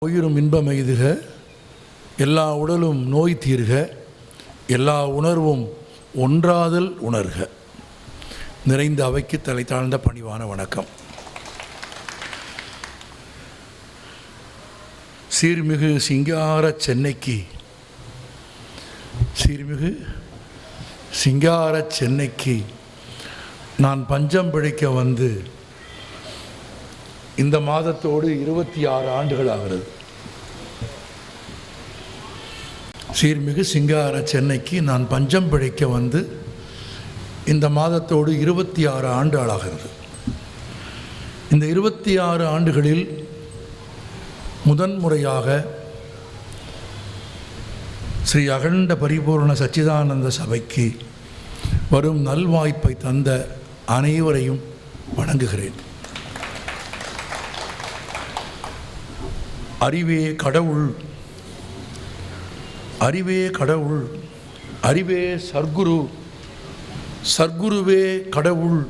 உயிரும் இன்பம் எய்துக, எல்லா உடலும் நோய் தீர்க, எல்லா உணர்வும் ஒன்றாதல் உணர்க. நிறைந்த அவைக்கு தலை தாழ்ந்த பணிவான வணக்கம். சீர்மிகு சிங்கார சென்னைக்கு நான் பஞ்சம் பிழைக்க வந்து இந்த மாதத்தோடு 26 ஆண்டுகள் ஆகிறது. சீர்மிகு சிங்கார சென்னைக்கு நான் பஞ்சம் பிழைக்க வந்து இந்த மாதத்தோடு 26 ஆண்டுகள் ஆகிறது. இந்த 26 ஆண்டுகளில் முதன்முறையாக ஸ்ரீ அகண்ட பரிபூர்ண சச்சிதானந்த சபைக்கு வரும் நல்வாய்ப்பை தந்த அனைவரையும் வணங்குகிறேன். அறிவே கடவுள், அறிவே கடவுள், அறிவே சர்க்குரு, சர்க்குருவே கடவுள்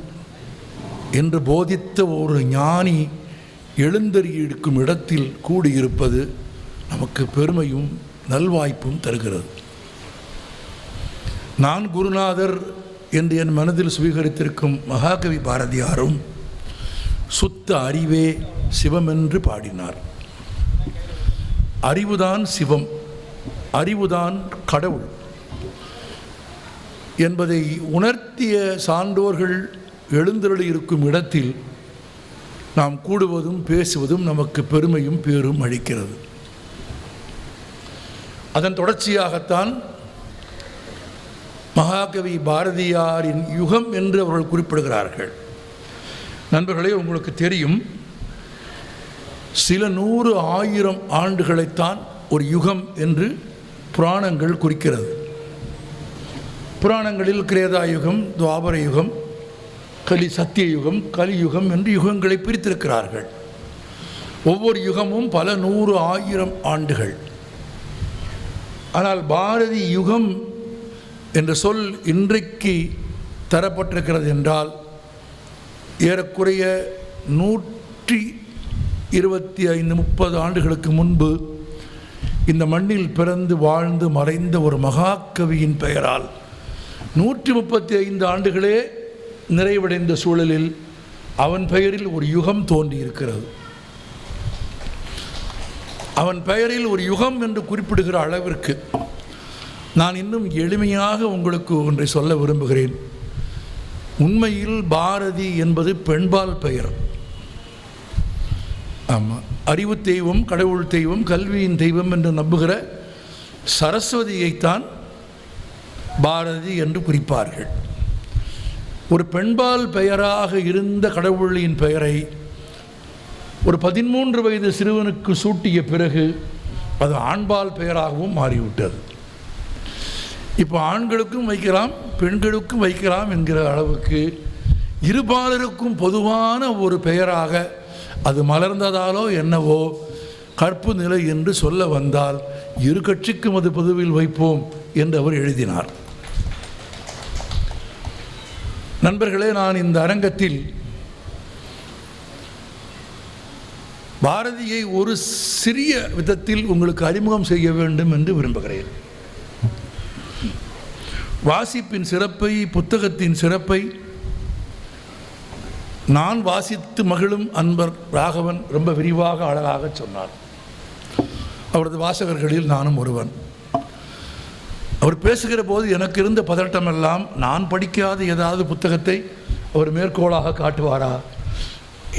என்று போதித்த ஒரு ஞானி எழுந்தறியிருக்கும் இடத்தில் கூடியிருப்பது நமக்கு பெருமையும் நல்வாய்ப்பும் தருகிறது. நான் குருநாதர் என்று என் மனதில் சுவீகரித்திருக்கும் மகாகவி பாரதியாரும் சுத்த அறிவே சிவம் என்று பாடினார். அறிவுதான் சிவம், அறிவுதான் கடவுள் என்பதை உணர்த்திய சான்றோர்கள் எழுந்தருளி இருக்கும் இடத்தில் நாம் கூடுவதும் பேசுவதும் நமக்கு பெருமையும் பேரும் அளிக்கிறது. அதன் தொடர்ச்சியாகத்தான் மகாகவி பாரதியாரின் யுகம் என்று அவர்கள் குறிப்பிடுகிறார்கள். நண்பர்களே, உங்களுக்கு தெரியும், சில 100 1000 ஆண்டுகளைத்தான் ஒரு யுகம் என்று புராணங்கள் குறிக்கிறது. புராணங்களில் கிரேதா யுகம், துவாபர யுகம், சத்திய யுகம், கலியுகம் என்று யுகங்களை பிரித்திருக்கிறார்கள். ஒவ்வொரு யுகமும் பல 100 1000 ஆண்டுகள். ஆனால் பாரதி யுகம் என்ற சொல் இன்றைக்கு தரப்பட்டிருக்கிறது என்றால் ஏறக்குறைய 125-30 ஆண்டுகளுக்கு முன்பு இந்த மண்ணில் பிறந்து வாழ்ந்து மறைந்த ஒரு மகாகவியின் பெயரால் 135 ஆண்டுகளே நிறைவடைந்த சூழலில் அவன் பெயரில் ஒரு யுகம் தோன்றியிருக்கிறது. அவன் பெயரில் ஒரு யுகம் என்று குறிப்பிடுகிற அளவிற்கு நான் இன்னும் எளிமையாக உங்களுக்கு ஒன்றை சொல்ல விரும்புகிறேன். உண்மையில் பாரதி என்பது பெண்பால் பெயர். ஆமாம், அறிவு தெய்வம், கடவுள் தெய்வம், கல்வியின் தெய்வம் என்று நம்புகிற சரஸ்வதியைத்தான் பாரதி என்று குறிப்பார்கள். ஒரு பெண்பால் பெயராக இருந்த கடவுளின் பெயரை ஒரு 13 வயது சிறுவனுக்கு சூட்டிய பிறகு அது ஆண்பால் பெயராகவும் மாறிவிட்டது. இப்போ ஆண்களுக்கும் வைக்கலாம், பெண்களுக்கும் வைக்கலாம் என்கிற அளவுக்கு இருபாலருக்கும் பொதுவான ஒரு பெயராக அது மலர்ந்ததாலோ என்னவோ கற்பு நிலை என்று சொல்ல வந்தால் இரு கட்சிக்கும் அது பொதுவில் வைப்போம் என்று அவர் எழுதினார். நண்பர்களே, நான் இந்த அரங்கத்தில் பாரதியை ஒரு சிறிய விதத்தில் உங்களுக்கு அறிமுகம் செய்ய வேண்டும் என்று விரும்புகிறேன். வாசிப்பின் சிறப்பை, புத்தகத்தின் சிறப்பை நான் வாசித்து மகிழும் அன்பர் ராகவன் ரொம்ப விரிவாக அழகாக சொன்னார். அவரது வாசகர்களில் நானும் ஒருவன். அவர் பேசுகிற போது எனக்கு இருந்த பதட்டமெல்லாம் நான் படிக்காத ஏதாவது புத்தகத்தை அவர் மேற்கோளாக காட்டுவாரா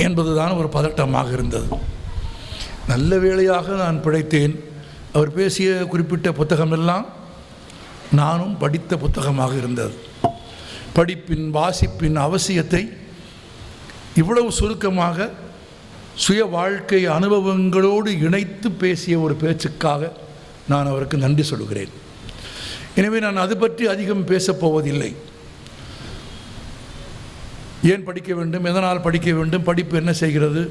என்பதுதான் ஒரு பதட்டமாக இருந்தது. நல்ல வேளையாக நான் பிழைத்தேன். அவர் பேசிய குறிப்பிட்ட புத்தகமெல்லாம் நானும் படித்த புத்தகமாக இருந்தது. படிப்பின், வாசிப்பின் அவசியத்தை இவ்வளவு சுருக்கமாக சுய வாழ்க்கை அனுபவங்களோடு இணைத்து பேசிய ஒரு பேச்சுக்காக நான் அவருக்கு நன்றி சொல்கிறேன். எனவே நான் அது பற்றி அதிகம் பேசப்போவதில்லை. ஏன் படிக்க வேண்டும், எதனால் படிக்க வேண்டும், படிப்பு என்ன செய்கிறது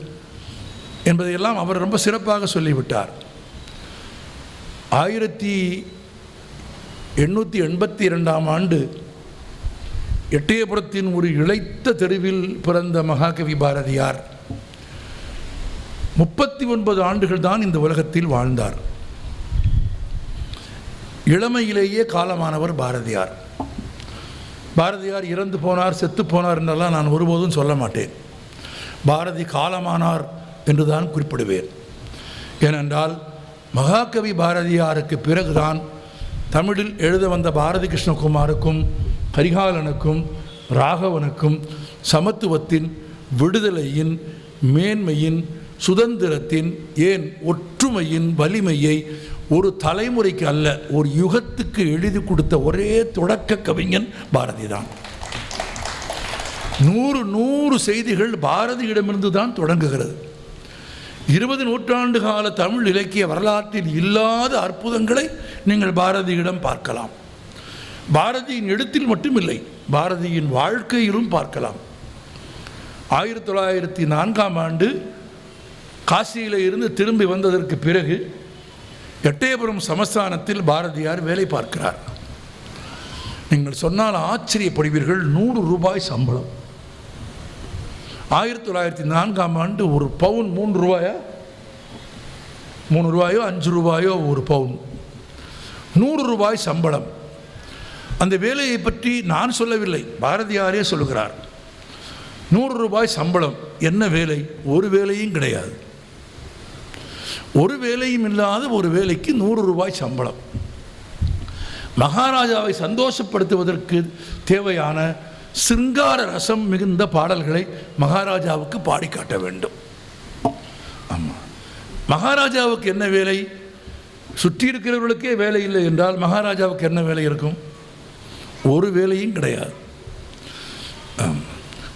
என்பதையெல்லாம் அவர் ரொம்ப சிறப்பாக சொல்லிவிட்டார். 1882ஆம் ஆண்டு எட்டயபுரத்தின் ஒரு இளைத்த தெருவில் பிறந்த மகாகவி பாரதியார் 39 ஆண்டுகள் தான் இந்த உலகத்தில் வாழ்ந்தார். இளமையிலேயே காலமானவர் பாரதியார். பாரதியார் இறந்து போனார், செத்து போனார் என்றெல்லாம் நான் ஒருபோதும் சொல்ல மாட்டேன். பாரதி காலமானார் என்று தான் குறிப்பிடுவேன். ஏனென்றால் மகாகவி பாரதியாருக்கு பிறகுதான் தமிழில் எழுத வந்த பாரதி கிருஷ்ணகுமாருக்கும் கரிகாலனுக்கும் ராகவனுக்கும் சமத்துவத்தின், விடுதலையின், மேன்மையின், சுதந்திரத்தின், ஏன் ஒற்றுமையின் வலிமையை ஒரு தலைமுறைக்கு அல்ல, ஒரு யுகத்துக்கு எழுதி கொடுத்த ஒரே தொடக்க கவிஞன் பாரதி தான். 100 செய்திகள் பாரதியிடமிருந்து தான் தொடங்குகிறது. 20 நூற்றாண்டு கால தமிழ் இலக்கிய வரலாற்றில் இல்லாத அற்புதங்களை நீங்கள் பாரதியிடம் பார்க்கலாம். பாரதியின் எழுத்தில் மட்டுமில்லை, பாரதியின் வாழ்க்கையிலும் பார்க்கலாம். 1904ஆம் ஆண்டு காசியில் இருந்து திரும்பி வந்ததற்கு பிறகு எட்டயபுரம் சமஸ்தானத்தில் பாரதியார் வேலை பார்க்கிறார். நீங்கள் சொன்னால் ஆச்சரியப்படுவீர்கள். 100 ரூபாய் சம்பளம். 1904ஆம் ஆண்டு ஒரு பவுன் 3 ரூபாயா, 3 ரூபாயோ 5 ரூபாயோ ஒரு பவுன், 100 ரூபாய் சம்பளம். அந்த வேலையை பற்றி நான் சொல்லவில்லை, பாரதியாரே சொல்லுகிறார். 100 ரூபாய் சம்பளம். என்ன வேலை? ஒரு வேலையும் கிடையாது. ஒரு வேலையும் இல்லாத ஒரு வேலைக்கு 100 ரூபாய் சம்பளம். மகாராஜாவை சந்தோஷப்படுத்துவதற்கு தேவையான சிங்கார ரசம் மிகுந்த பாடல்களை மகாராஜாவுக்கு பாடி காட்ட வேண்டும். ஆமாம், மகாராஜாவுக்கு என்ன வேலை? சுற்றி இருக்கிறவர்களுக்கே வேலை இல்லை என்றால் மகாராஜாவுக்கு என்ன வேலை இருக்கும்? ஒரு வேலையும் கிடையாது.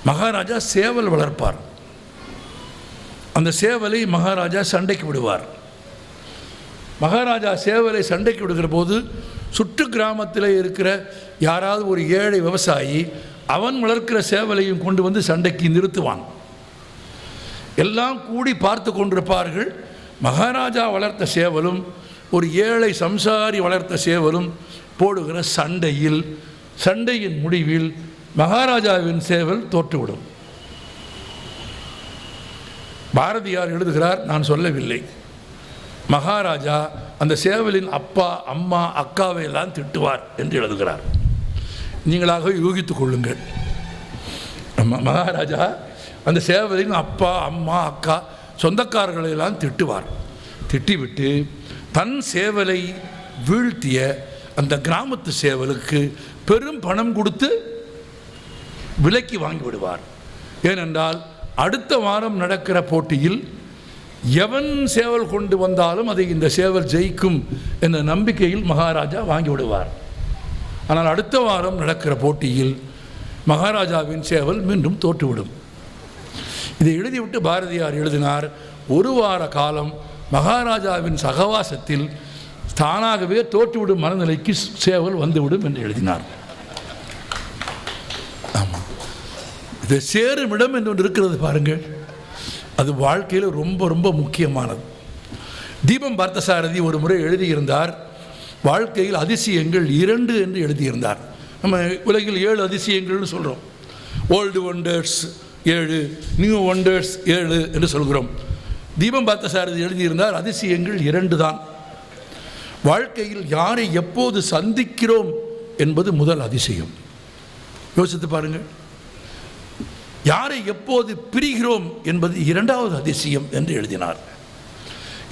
மகாராஜா சேவல் வளர்ப்பார். அந்த சேவலை மகாராஜா சண்டைக்கு விடுவார். மகாராஜா சேவலை சண்டைக்கு விடுகிற போது சுற்று கிராமத்தில் இருக்கிற யாராவது ஒரு ஏழை விவசாயி அவன் வளர்க்கிற சேவலையும் கொண்டு வந்து சண்டைக்கு நிறுத்துவான். எல்லாம் கூடி பார்த்து கொண்டிருப்பார்கள். மகாராஜா வளர்த்த சேவலும் ஒரு ஏழை சம்சாரி வளர்த்த சேவலும் போடுகிற சண்டையின் முடிவில் மகாராஜாவின் சேவல் தோற்றுவிடும். பாரதியார் எழுதுகிறார், நான் சொல்லவில்லை, மகாராஜா அந்த சேவலின் அப்பா, அம்மா, அக்காவை எல்லாம் திட்டுவார் என்று எழுதுகிறார். நீங்களாக யூகித்துக் கொள்ளுங்கள். மகாராஜா அந்த சேவலின் அப்பா, அம்மா, அக்கா, சொந்தக்காரர்களை எல்லாம் திட்டுவார். திட்டிவிட்டு தன் சேவலை வீழ்த்திய அந்த கிராமத்து சேவலுக்கு பெரும் பணம் கொடுத்து விலைக்கு வாங்கி விடுவார். ஏனென்றால் அடுத்த வாரம் நடக்கிற போட்டியில் எவன் சேவல் கொண்டு வந்தாலும் அதை இந்த சேவல் ஜெயிக்கும் என்ற நம்பிக்கையில் மகாராஜா வாங்கி விடுவார். ஆனால் அடுத்த வாரம் நடக்கிற போட்டியில் மகாராஜாவின் சேவல் மீண்டும் தோற்றுவிடும். இதை எழுதிவிட்டு பாரதியார் எழுதினார், ஒரு வார காலம் மகாராஜாவின் சகவாசத்தில் தானாகவே தோற்றுவிடும் மனநிலைக்கு சேவல் வந்துவிடும் என்று எழுதினார். ஆமாம், இது சேரும் இடம் என்று ஒன்று இருக்கிறது பாருங்கள். அது வாழ்க்கையில் ரொம்ப ரொம்ப முக்கியமானது. தீபம் பார்த்தசாரதி ஒரு முறை எழுதியிருந்தார், வாழ்க்கையில் அதிசயங்கள் 2 என்று எழுதியிருந்தார். நம்ம உலகில் 7 அதிசயங்கள்னு சொல்கிறோம். ஓல்டு ஒண்டர்ஸ் 7, நியூ ஒண்டர்ஸ் 7 என்று சொல்கிறோம். தீபம் பார்த்தசாரதி எழுதியிருந்தார், அதிசயங்கள் 2 தான். வாழ்க்கையில் யாரை எப்போது சந்திக்கிறோம் என்பது முதல் அதிசயம். யோசித்து பாருங்கள். யாரை எப்போது பிரிகிறோம் என்பது 2வது அதிசயம் என்று எழுதினார்.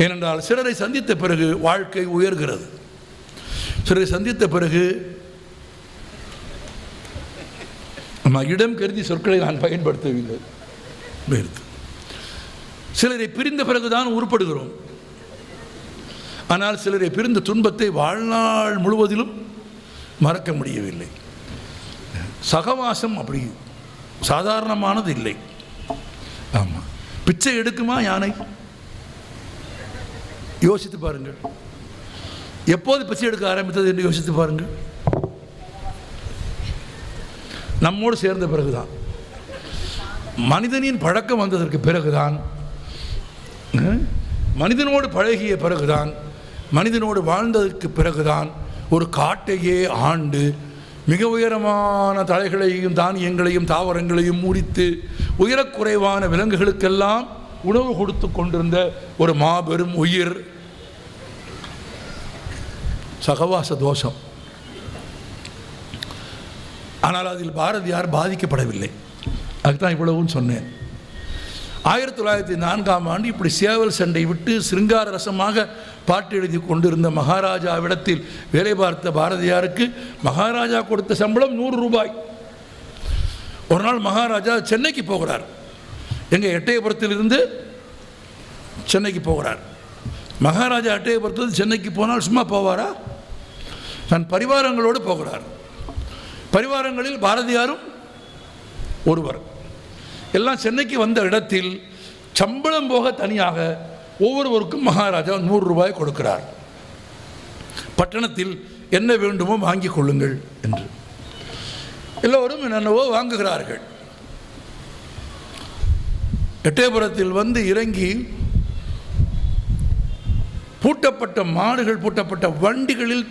ஏனென்றால் சிலரை சந்தித்த பிறகு வாழ்க்கை உயர்கிறது. சிலரை சந்தித்த பிறகு இடம் கருதி சொற்களை நான் பயன்படுத்தவில்லை. சிலரை பிரிந்த பிறகுதான் உருப்படுகிறோம். ஆனால் சிலரை பிரிந்த துன்பத்தை வாழ்நாள் முழுவதிலும் மறக்க முடியவில்லை. சகவாசம் அப்படி சாதாரணமானது இல்லை. ஆமாம், பிச்சை எடுக்குமா யானை? யோசித்து பாருங்கள். எப்போது பிச்சை எடுக்க ஆரம்பித்தது என்று யோசித்து பாருங்கள். நம்மோடு சேர்ந்த பிறகுதான், மனிதனின் பழக்கம் வந்ததற்கு பிறகுதான், மனிதனோடு பழகிய பிறகுதான், மனிதனோடு வாழ்ந்ததற்கு பிறகுதான் ஒரு காட்டையே ஆண்டு மிக உயரமான தலைகளையும் தானியங்களையும் தாவரங்களையும் மூடித்து உயரக்குறைவான விலங்குகளுக்கெல்லாம் உணவு கொடுத்து கொண்டிருந்த ஒரு மாபெரும் உயிர். சகவாச தோஷம். ஆனால் அதில் பாரதியார் பாதிக்கப்படவில்லை. அதுதான் இவ்வளவும் சொன்னேன். 1904 இப்படி சேவல் சண்டை விட்டு சிருங்கார ரசமாக பாட்டு எழுதி கொண்டிருந்த மகாராஜாவிடத்தில் வேலை பார்த்த பாரதியாருக்கு மகாராஜா கொடுத்த சம்பளம் 100 ரூபாய். ஒரு நாள் மகாராஜா சென்னைக்கு போகிறார். எங்கள் எட்டயபுரத்திலிருந்து சென்னைக்கு போகிறார். மகாராஜா எட்டயபுரத்திலிருந்து சென்னைக்கு போனால் சும்மா போவாரா? தன் பரிவாரங்களோடு போகிறார். பரிவாரங்களில் பாரதியாரும் ஒருவர். எல்லாம் சென்னைக்கு வந்த இடத்தில் சம்பளம் போக தனியாக ஒவ்வொருவருக்கும் மகாராஜா 100 ரூபாய் கொடுக்கிறார். பட்டணத்தில் என்ன வேண்டுமோ வாங்கிக் கொள்ளுங்கள் என்று. எல்லோரும் என்னென்னவோ வாங்குகிறார்கள். எட்டயபுரத்தில் வந்து இறங்கி பூட்டப்பட்ட மாடுகள், பூட்டப்பட்ட வண்டிகளில்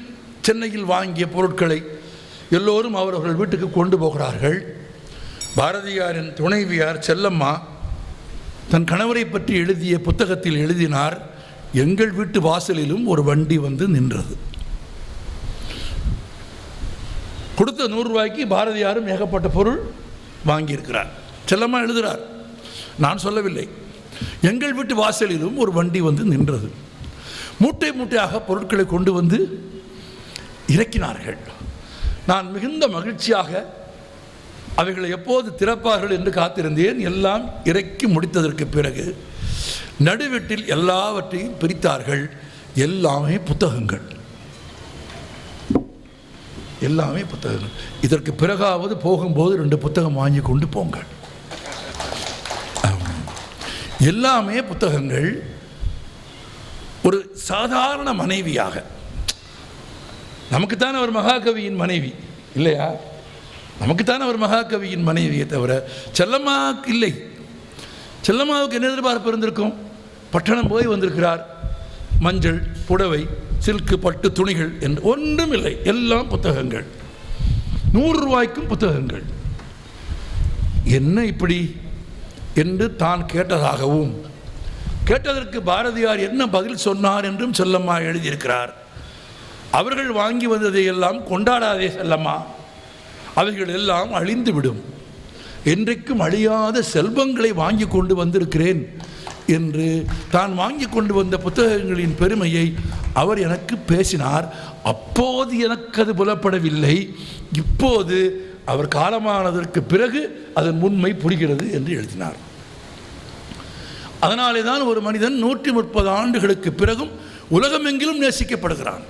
சென்னையில் வாங்கிய பொருட்களை எல்லோரும் அவர்கள் வீட்டுக்கு கொண்டு போகிறார்கள். பாரதியாரின் துணைவியார் செல்லம்மா தன் கணவரை பற்றி எழுதிய புத்தகத்தில் எழுதினார், எங்கள் வீட்டு வாசலிலும் ஒரு வண்டி வந்து நின்றது. கொடுத்த 100 ரூபாய்க்கு பாரதியாரும் ஏகப்பட்ட பொருள் வாங்கியிருக்கிறார். செல்லம்மா எழுதுகிறார், நான் சொல்லவில்லை. எங்கள் வீட்டு வாசலிலும் ஒரு வண்டி வந்து நின்றது. மூட்டை மூட்டையாக பொருட்களை கொண்டு வந்து இறக்கினார்கள். நான் மிகுந்த மகிழ்ச்சியாக அவைகளை எப்போது திறப்பார்கள் என்று காத்திருந்தேன். எல்லாம் இறக்கி முடித்ததற்கு பிறகு நடுவீட்டில் எல்லாவற்றையும் பிரித்தார்கள். எல்லாமே புத்தகங்கள், எல்லாமே புத்தகங்கள். இதற்கு பிறகாவது போகும்போது 2 புத்தகம் வாங்கி கொண்டு போங்கள். எல்லாமே புத்தகங்கள். ஒரு சாதாரண மனைவியாக, நமக்குத்தானே அவர் மகாகவியின் மனைவி இல்லையா? நமக்குத்தானே அவர் மகாகவியின் மனைவியை தவிர செல்லம்மாவுக்கு இல்லை. செல்லம்மாவுக்கு என்ன எதிர்பார்ப்பு இருந்திருக்கும்? பட்டணம் போய் வந்திருக்கிறார், மஞ்சள், புடவை, சில்கு, பட்டு துணிகள் என்று ஒன்றும் இல்லை. எல்லாம் புத்தகங்கள். 100 ரூபாய்க்கும் புத்தகங்கள். என்ன இப்படி என்று தான் கேட்டதாகவும், கேட்டதற்கு பாரதியார் என்ன பதில் சொன்னார் என்றும் செல்லம்மா எழுதியிருக்கிறார். அவர்கள் வாங்கி வந்ததை எல்லாம் கொண்டாடாதே செல்லம்மா, அவைகள் எல்லாம் அழிந்துவிடும். என்றைக்கும் அழியாத செல்வங்களை வாங்கி கொண்டு வந்திருக்கிறேன் என்று தான் வாங்கி கொண்டு வந்த புத்தகங்களின் பெருமையை அவர் எனக்கு பேசினார். அப்போது எனக்கு அது புலப்படவில்லை. இப்போது அவர் காலமானதற்கு பிறகு அதன் உண்மை புரிகிறது என்று எழுதினார். அதனாலே தான் ஒரு மனிதன் 130 ஆண்டுகளுக்கு பிறகும் உலகமெங்கிலும் நேசிக்கப்படுகிறான்.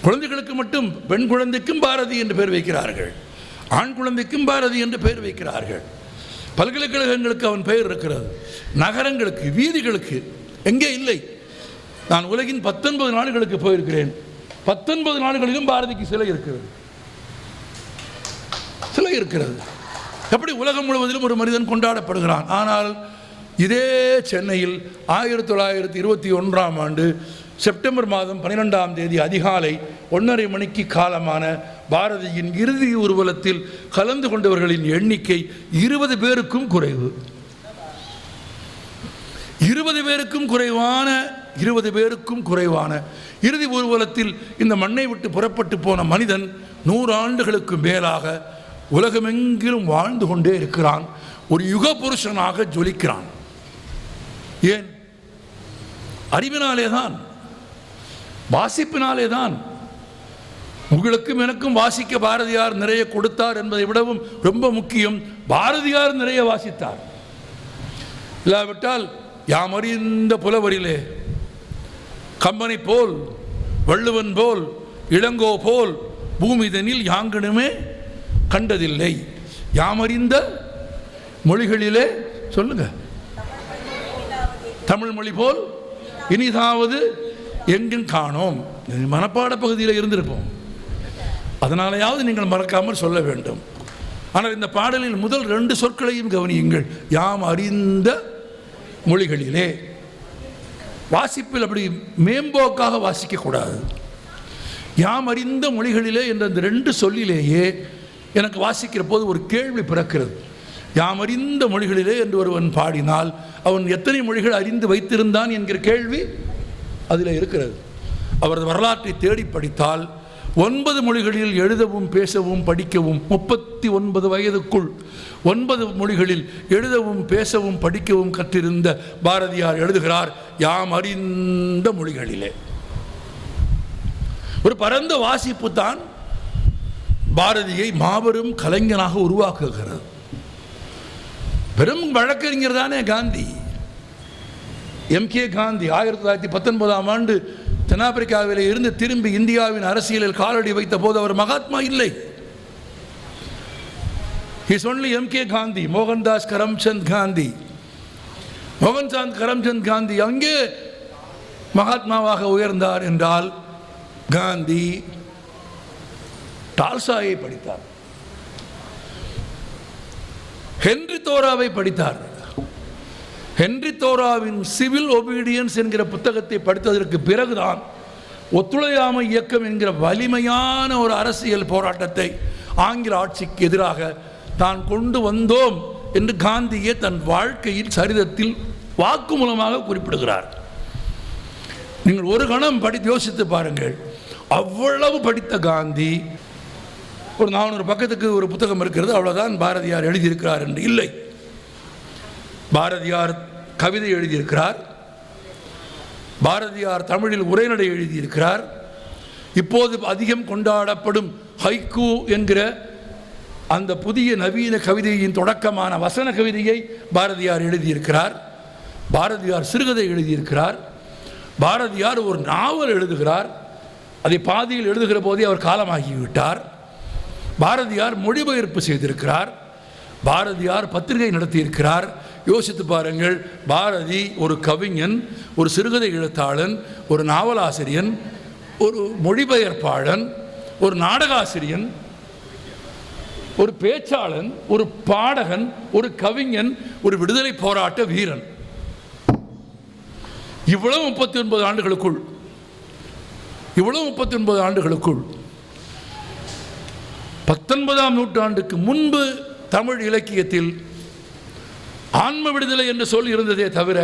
குழந்தைகளுக்கு மட்டும், பெண் குழந்தைக்கும் பாரதி என்று பெயர் வைக்கிறார்கள், ஆண் குழந்தைக்கும் பாரதி என்று பெயர் வைக்கிறார்கள். பல்கலைக்கழகங்களுக்கு அவன் பெயர் இருக்கிறது. நகரங்களுக்கு, வீதிகளுக்கு எங்கே இல்லை? நான் உலகின் 19 நாடுகளுக்கு போயிருக்கிறேன். 19 நாடுகளிலும் பாரதிக்கு சிலை இருக்கிறது. சிலை இருக்கிறது. எப்படி உலகம் முழுவதிலும் ஒரு மனிதன் கொண்டாடப்படுகிறான். ஆனால் இதே சென்னையில் 1921ஆம் ஆண்டு செப்டம்பர் மாதம் 12ஆம் தேதி அதிகாலை 1:30 மணிக்கு காலமான பாரதியின் இறுதி ஊர்வலத்தில் கலந்து கொண்டவர்களின் எண்ணிக்கை 20 பேருக்கும் குறைவு. 20 பேருக்கும் குறைவான இறுதி ஊர்வலத்தில் இந்த மண்ணை விட்டு புறப்பட்டு போன மனிதன் 100 ஆண்டுகளுக்கு மேலாக உலகமெங்கிலும் வாழ்ந்து கொண்டே இருக்கிறான். ஒரு யுக புருஷனாக ஜொலிக்கிறான். ஏன்? அறிவினாலே தான், வாசிப்பினாலே தான். உங்களுக்கும் எனக்கும் வாசிக்க பாரதியார் நிறைய கொடுத்தார் என்பதை விடவும் ரொம்ப முக்கியம், பாரதியார் நிறைய வாசித்தார். இல்லாவிட்டால் யாமறிந்த புலவரிலே கம்பனை போல், வள்ளுவன் போல், இளங்கோ போல் பூமிதனில் யாங்கனுமே கண்டதில்லை. யாமறிந்த மொழிகளிலே சொல்லுங்க, தமிழ் மொழி போல் இனிதாவது எங்கும் காணோம். மனப்பாட பகுதியில் இருந்திருப்போம், அதனாலேயாவது நீங்கள் மறக்காமல் சொல்ல வேண்டும். ஆனால் இந்த பாடலில் முதல் 2 சொற்களையும் கவனியுங்கள். யாம் அறிந்த மொழிகளிலே. வாசிப்பில் அப்படி மேம்போக்காக வாசிக்கக்கூடாது. யாம் அறிந்த மொழிகளிலே என்ற அந்த 2 சொல்லிலேயே எனக்கு வாசிக்கிற போது ஒரு கேள்வி பிறக்கிறது. யாம் அறிந்த மொழிகளிலே என்று ஒருவன் பாடினால் அவன் எத்தனை மொழிகள் அறிந்து வைத்திருந்தான் என்கிற கேள்வி அதில் இருக்கிறது. அவரது வரலாற்றை தேடி படித்தால் 9 மொழிகளில் எழுதவும் பேசவும் படிக்கவும் 39 வயதுக்குள் 9 மொழிகளில் எழுதவும் பேசவும் படிக்கவும் கற்றிருந்த பாரதியார் எழுதுகிறார், யாம் அறிந்த மொழிகளிலே. ஒரு பரந்த வாசிப்பு தான் பாரதியை மாபெரும் கலைஞனாக உருவாக்குகிறது. பெரும் வழக்கறிஞர் தானே காந்தி. MK காந்தி 1919ஆம் ஆண்டு தென்னாப்பிரிக்காவில் இருந்து திரும்பி இந்தியாவின் அரசியலில் காலடி வைத்த போது அவர் மகாத்மா இல்லை. He is only MK Gandhi, Mohandas Karamchand Gandhi. Mohandas Karamchand Gandhi அங்கே மகாத்மாவாக உயர்ந்தார் என்றால் காந்தி டால்ஸ்டாயை படித்தார், ஹென்றி தோராவை படித்தார். ஹென்றி தோராவின் சிவில் ஒபீடியன்ஸ் என்கிற புத்தகத்தை படித்ததற்கு பிறகுதான் ஒத்துழையாமை இயக்கம் என்கிற வலிமையான ஒரு அரசியல் போராட்டத்தை ஆங்கில ஆட்சிக்கு எதிராக தான் கொண்டு வந்தோம் என்று காந்தியே தன் வாழ்க்கையில் சரிதத்தில் வாக்குமூலமாக குறிப்பிடுகிறார். நீங்கள் ஒரு கணம் படித்து யோசித்து பாருங்கள். அவ்வளவு படித்த காந்தி ஒரு 400 பக்கத்துக்கு ஒரு புத்தகம் இருக்கிறது, அவ்வளவுதான் பாரதியார் எழுதியிருக்கிறார் என்று இல்லை. பாரதியார் கவிதை எழுதியிருக்கிறார், பாரதியார் தமிழில் உரைநடை எழுதியிருக்கிறார், இப்போது அதிகம் கொண்டாடப்படும் ஹைக்கூ என்கிற அந்த புதிய நவீன கவிதையின் தொடக்கமான வசன கவிதையை பாரதியார் எழுதியிருக்கிறார், பாரதியார் சிறுகதை எழுதியிருக்கிறார், பாரதியார் ஒரு நாவல் எழுதுகிறார், அதை பாதியில் எழுதுகிற போதே அவர் காலமாகிவிட்டார். பாரதியார் மொழிபெயர்ப்பு செய்திருக்கிறார், பாரதியார் பத்திரிகை நடத்தியிருக்கிறார். யோசித்து பாருங்கள், பாரதி ஒரு கவிஞன், ஒரு சிறுகதை எழுத்தாளன், ஒரு நாவலாசிரியன், ஒரு மொழிபெயர்ப்பாளன், ஒரு நாடகாசிரியன், ஒரு பேச்சாளன், ஒரு பாடகன், ஒரு கவிஞன், ஒரு விடுதலை போராட்ட வீரன். இவ்வளவு 39 ஆண்டுகளுக்குள் 19ஆம் நூற்றாண்டுக்கு முன்பு தமிழ் இலக்கியத்தில் ஆன்ம விடுதலை என்ற சொல் இருந்ததே தவிர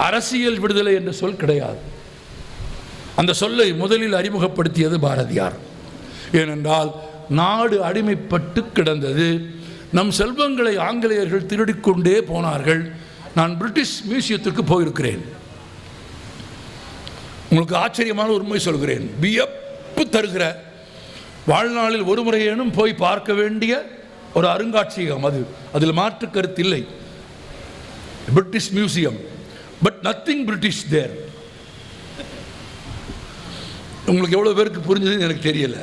அரசியல் விடுதலை என்ற சொல் கிடையாது. அந்த சொல்லை முதலில் அறிமுகப்படுத்தியது பாரதியார். ஏனென்றால் நாடு அடிமைப்பட்டு கிடந்தது, நம் செல்வங்களை ஆங்கிலேயர்கள் திருடிக்கொண்டே போனார்கள். நான் பிரிட்டிஷ் மியூசியத்திற்கு போயிருக்கிறேன். உங்களுக்கு ஆச்சரியமான உண்மை சொல்கிறேன், வியப்பு தருகிற, வாழ்நாளில் ஒரு முறையேனும் போய் பார்க்க வேண்டிய ஒரு அருங்காட்சியகம் அது, அதில் மாற்று கருத்து இல்லை. British Museum, but nothing British there. உங்களுக்கு எவ்வளோ பேருக்கு புரிஞ்சதுன்னு எனக்கு தெரியல.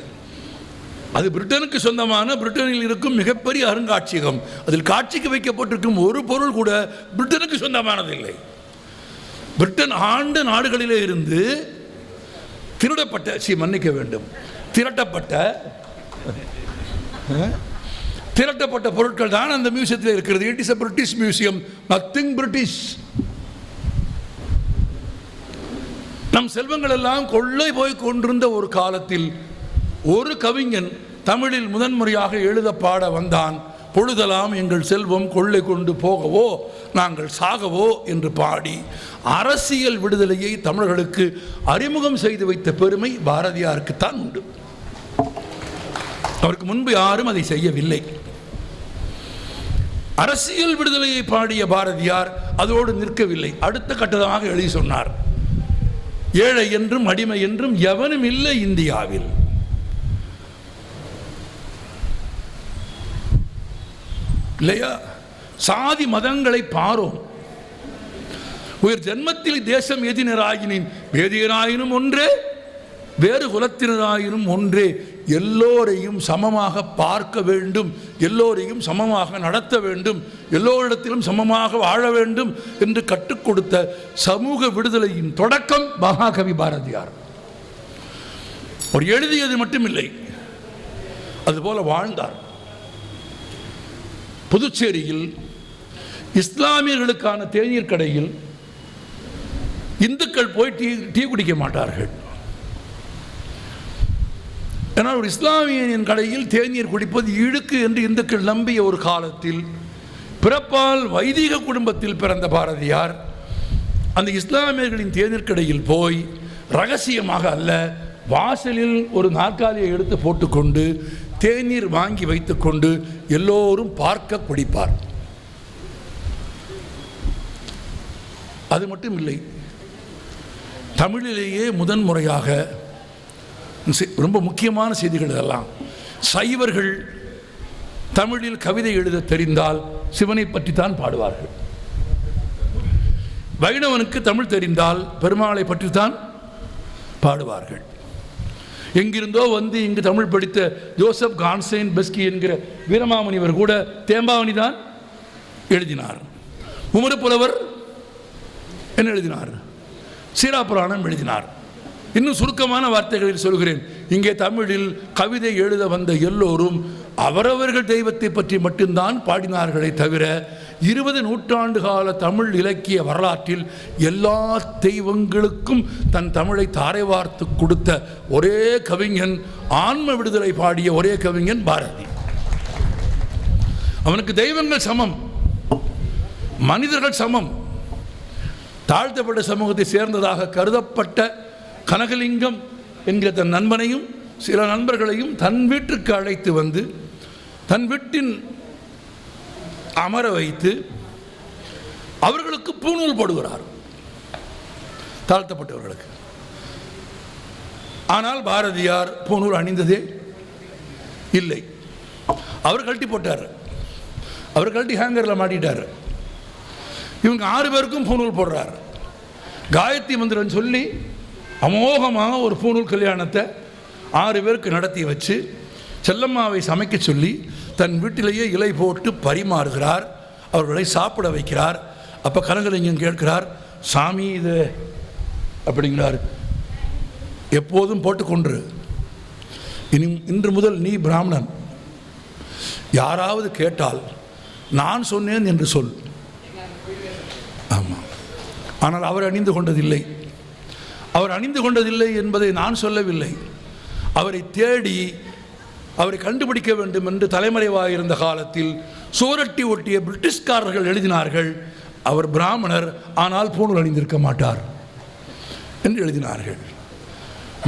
அது பிரிட்டனுக்கு சொந்தமான, பிரிட்டனில் இருக்கும் மிகப்பெரிய அருங்காட்சியகம். அதில் காட்சிக்கு வைக்கப்பட்டிருக்கும் ஒரு பொருள் கூட பிரிட்டனுக்கு சொந்தமானது இல்லை. பிரிட்டன் ஆண்ட நாடுகளிலே இருந்து திருடப்பட்ட, மன்னிக்க வேண்டும், திரட்டப்பட்ட பொருட்கள் தான் அந்த மியூசியத்தில் இருக்கிறது. It is a British museum, nothing British. நம் செல்வங்கள் எல்லாம் கொள்ளை போய் கொண்டிருந்த ஒரு காலத்தில் ஒரு கவிஞன் தமிழில் முதன்முறையாக எழுத பாட வந்தான். பொழுதெல்லாம் எங்கள் செல்வம் கொள்ளை கொண்டு போகவோ நாங்கள் சாகவோ என்று பாடி அரசியல் விடுதலையை தமிழர்களுக்கு அறிமுகம் செய்து வைத்த பெருமை பாரதியாருக்குத்தான் உண்டு. அவருக்கு முன்பு யாரும் அதை செய்யவில்லை. அரசியல் விடுதலையை பாடிய பாரதியார் அதோடு நிற்கவில்லை. அடுத்த கட்டமாக எழுதி சொன்னார், ஏழை என்றும் அடிமை என்றும் எவனும் இல்லை இந்தியாவில். இல்லையா? சாதி மதங்களை பாரோம், உயிர் ஜென்மத்தில் தேசம் எதினராயினின் வேதியராயினும் ஒன்றே, வேறு குலத்தினராயினும் ஒன்றே, எல்லோரையும் சமமாக பார்க்க வேண்டும், எல்லோரையும் சமமாக நடத்த வேண்டும், எல்லோரிடத்திலும் சமமாக வாழ வேண்டும் என்று கற்றுக் கொடுத்த சமூக விடுதலையின் தொடக்கம் மகாகவி பாரதியார். அவர் எழுதியது மட்டுமில்லை, அதுபோல வாழ்ந்தார். புதுச்சேரியில் இஸ்லாமியர்களுக்கான தேநீர் கடையில் இந்துக்கள் போய் டீ குடிக்க மாட்டார்கள். ஏன்னால் ஒரு இஸ்லாமியனின் கடையில் தேநீர் குடிப்பது இழுக்கு என்று இந்துக்கள் நம்பிய ஒரு காலத்தில் பிறப்பால் வைதிக குடும்பத்தில் பிறந்த பாரதியார் அந்த இஸ்லாமியர்களின் தேநீர்க்கடையில் போய் ரகசியமாக அல்ல, வாசலில் ஒரு நாற்காலியை எடுத்து போட்டுக்கொண்டு தேநீர் வாங்கி வைத்துக்கொண்டு எல்லோரும் பார்க்க குடிப்பார். அது மட்டும் இல்லை, தமிழிலேயே முதன்முறையாக ரொம்ப முக்கியமான செய்திகள் இதெல்லாம். சைவர்கள் தமிழில் கவிதை எழுத தெரிந்தால் சிவனை பற்றித்தான் பாடுவார்கள். வைணவனுக்கு தமிழ் தெரிந்தால் பெருமாளை பற்றித்தான் பாடுவார்கள். எங்கிருந்தோ வந்து இங்கு தமிழ் படித்த ஜோசப் கான்ஸ்டைன் பெஸ்கி என்கிற வீரமாமுனிவர் கூட தேம்பாவணி தான் எழுதினார். உமறு புலவர் என்ன எழுதினார்? சீராபுராணம் எழுதினார். இன்னும் சுருக்கமான வார்த்தைகளில் சொல்கிறேன், இங்கே தமிழில் கவிதை எழுத வந்த எல்லோரும் அவரவர்கள் தெய்வத்தை பற்றி மட்டும்தான் பாடினார்களே தவிர 20 நூற்றாண்டு கால தமிழ் இலக்கிய வரலாற்றில் எல்லா தெய்வங்களுக்கும் தன் தமிழை தாரை வார்த்து கொடுத்த ஒரே கவிஞன், ஆன்ம விடுதலை பாடிய ஒரே கவிஞன் பாரதி. அவனுக்கு தெய்வங்கள் சமம், மனிதர்கள் சமம். தாழ்த்தப்பட்ட சமூகத்தை சேர்ந்ததாக கருதப்பட்ட கனகலிங்கம் என்கிற தன் நண்பனையும் சில நண்பர்களையும் தன் வீட்டுக்கு அழைத்து வந்து தன் வீட்டின் அமர வைத்து அவர்களுக்கு பூணூல் போடுகிறார், தாழ்த்தப்பட்டவர்களுக்கு. ஆனால் பாரதியார் பூணூல் அணிந்ததே இல்லை. அவர் கழட்டி போட்டார், அவர் கழட்டி ஹேங்கரில் மாட்டிட்டார். இவங்க 6 பேருக்கும் பூணூல் போடுறார். காயத்ரி மந்திரம் சொல்லி அமோகமாக ஒரு பூணூல் கல்யாணத்தை 6 பேருக்கு நடத்தி வச்சு செல்லம்மாவை சமைக்க சொல்லி தன் வீட்டிலேயே இலை போட்டு பரிமாறுகிறார், அவர்களை சாப்பிட வைக்கிறார். அப்போ கனகலிங்கம் கேட்கிறார், சாமி இது அப்படிங்கிறார், எப்போதும் போட்டுக்கொண்டு இன்று முதல் நீ பிராமணன், யாராவது கேட்டால் நான் சொன்னேன் என்று சொல். ஆமாம், ஆனால் அவர் அணிந்து கொண்டதில்லை. அவர் அணிந்து கொண்டதில்லை என்பதை நான் சொல்லவில்லை. அவரை தேடி அவரை கண்டுபிடிக்க வேண்டும் என்று தலைமறைவாக இருந்த காலத்தில் சோரட்டி ஒட்டிய பிரிட்டிஷ்காரர்கள் எழுதினார்கள், அவர் பிராமணர் ஆனால் பூணூல் அணிந்திருக்க மாட்டார் என்று எழுதினார்கள்.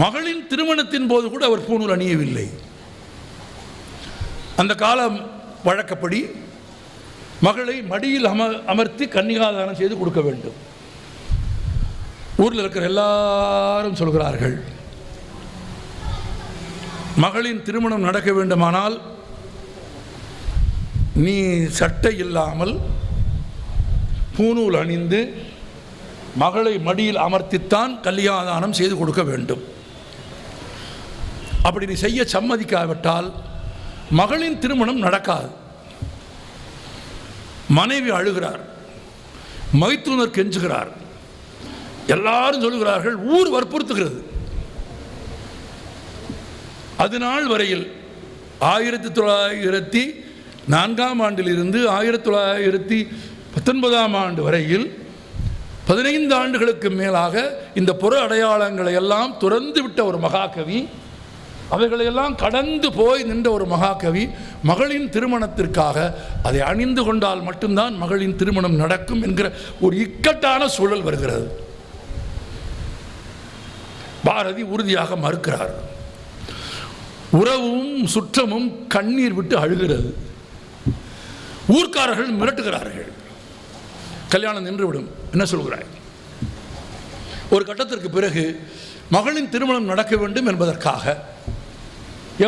மகளின் திருமணத்தின் போது கூட அவர் பூணூல் அணியவில்லை. அந்த காலம் வழக்கப்படி மகளை மடியில் அமர்த்தி கன்னிகாதானம் செய்து கொடுக்க வேண்டும். ஊரில் இருக்கிற எல்லாரும் சொல்கிறார்கள், மகளின் திருமணம் நடக்க வேண்டுமானால் நீ சட்டை இல்லாமல் பூணூல் அணிந்து மகளை மடியில் அமர்த்தித்தான் கல்யாணம் செய்து கொடுக்க வேண்டும். அப்படி நீ செய்ய சம்மதிக்காவிட்டால் மகளின் திருமணம் நடக்காது. மனைவி அழுகிறார், மைத்துனர் கெஞ்சுகிறார், எல்லாரும் சொல்லுகிறார்கள், ஊர் வற்புறுத்துகிறது. அதுநாள் வரையில் 1904ஆம் ஆண்டிலிருந்து 1919ஆம் ஆண்டு வரையில் 15 ஆண்டுகளுக்கு மேலாக இந்த புற அடையாளங்களை எல்லாம் துறந்து விட்ட ஒரு மகாகவி, அவைகளையெல்லாம் கடந்து போய் நின்ற ஒரு மகாகவி மகளின் திருமணத்திற்காக அதை அணிந்து கொண்டால் மட்டும்தான் மகளின் திருமணம் நடக்கும் என்கிற ஒரு இக்கட்டான சூழல் வருகிறது. பாரதி உறுதியாக மறுக்கிறார். உறவும் சுற்றமும் கண்ணீர் விட்டு அழுகிறது. ஊர்க்காரர்கள் மிரட்டுகிறார்கள், கல்யாணம் நின்றுவிடும். என்ன சொல்கிறாய்? ஒரு கட்டத்திற்கு பிறகு மகளின் திருமணம் நடக்க வேண்டும் என்பதற்காக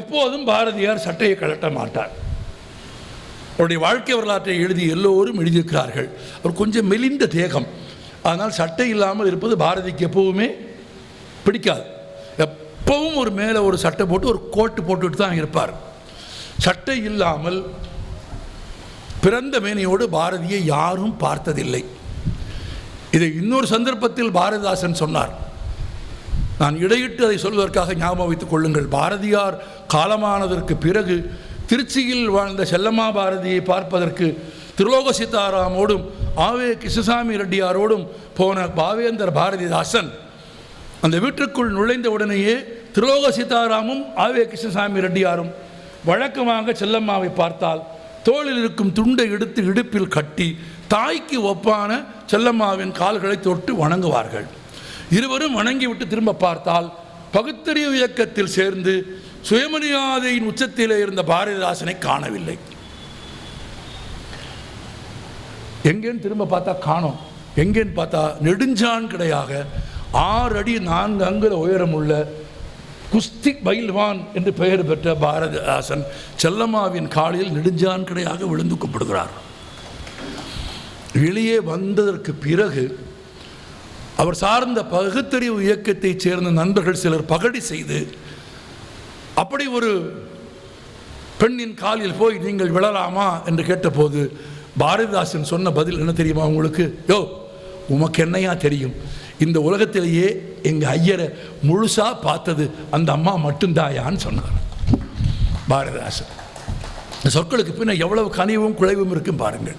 எப்போதும் பாரதியார் சட்டையை கழட்ட மாட்டார். அவருடைய வாழ்க்கை வரலாற்றை எழுதி எல்லோரும் எழுதியிருக்கிறார்கள். அவர் கொஞ்சம் மெலிந்த தேகம், அதனால் சட்டை இல்லாமல் இருப்பது பாரதிக்கு எப்பவுமே பிடிக்காது. எப்பவும் ஒரு மேலே ஒரு சட்டை போட்டு ஒரு கோட்டு போட்டுட்டு தான் இருப்பார். சட்டை இல்லாமல் பிறந்த மேனியோடு பாரதியை யாரும் பார்த்ததில்லை. இதை இன்னொரு சந்தர்ப்பத்தில் பாரதிதாசன் சொன்னார். நான் இடையிட்டு அதை சொல்வதற்காக ஞாபகம் வைத்துக் கொள்ளுங்கள். பாரதியார் காலமானதற்கு பிறகு திருச்சியில் வாழ்ந்த செல்லம்மா பாரதியை பார்ப்பதற்கு திருலோக சீதாராமோடும் ஆவே கிருஷ்ணசாமி ரெட்டியாரோடும் போன பாவேந்தர் பாரதிதாசன் அந்த வீட்டுக்குள் நுழைந்த உடனேயே திருலோக சீதாராமும் ஆவே கிருஷ்ணசாமி ரெட்டியாரும் வழக்கமாக செல்லம்மாவை பார்த்தால் தோளில் இருக்கும் துண்டை எடுத்து இடுப்பில் கட்டி தாய்க்கு ஒப்பான செல்லம்மாவின் கால்களை தொட்டு வணங்குவார்கள். இருவரும் வணங்கிவிட்டு திரும்ப பார்த்தால் பகுத்தறிவு இயக்கத்தில் சேர்ந்து சுயமரியாதையின் உச்சத்திலே இருந்த பாரதிதாசனை காணவில்லை. எங்கேன்னு திரும்ப பார்த்தா காணோம். எங்கேன்னு பார்த்தா நெடுஞ்சான் கிடையாக 6 அடி 4 அங்குல உயரமுள்ள குஸ்தி பைல்வான் என்று பெயர் பெற்ற பாரதிதாசன் செல்லம்மாவின் காலில் நெடுஞ்சான் கிடையாக விழுந்து கூப்பிடுகிறார். வெளியே வந்ததற்கு பிறகு அவர் சார்ந்த பகுத்தறிவு இயக்கத்தைச் சேர்ந்த நண்பர்கள் சிலர் பகடி செய்து அப்படி ஒரு பெண்ணின் காலில் போய் நீங்கள் விழலாமா என்று கேட்டபோது பாரதிதாசன் சொன்ன பதில் என்ன தெரியுமா உங்களுக்கு? யோ, உமக்கு என்னையா தெரியும்? இந்த உலகத்திலேயே எங்கள் ஐயரை முழுசாக பார்த்தது அந்த அம்மா மட்டும்தாயான்னு சொன்னார் பாரதிதாசன். இந்த சொற்களுக்கு பின்ன எவ்வளவு கனிவும் குழைவும் இருக்கும் பாருங்கள்.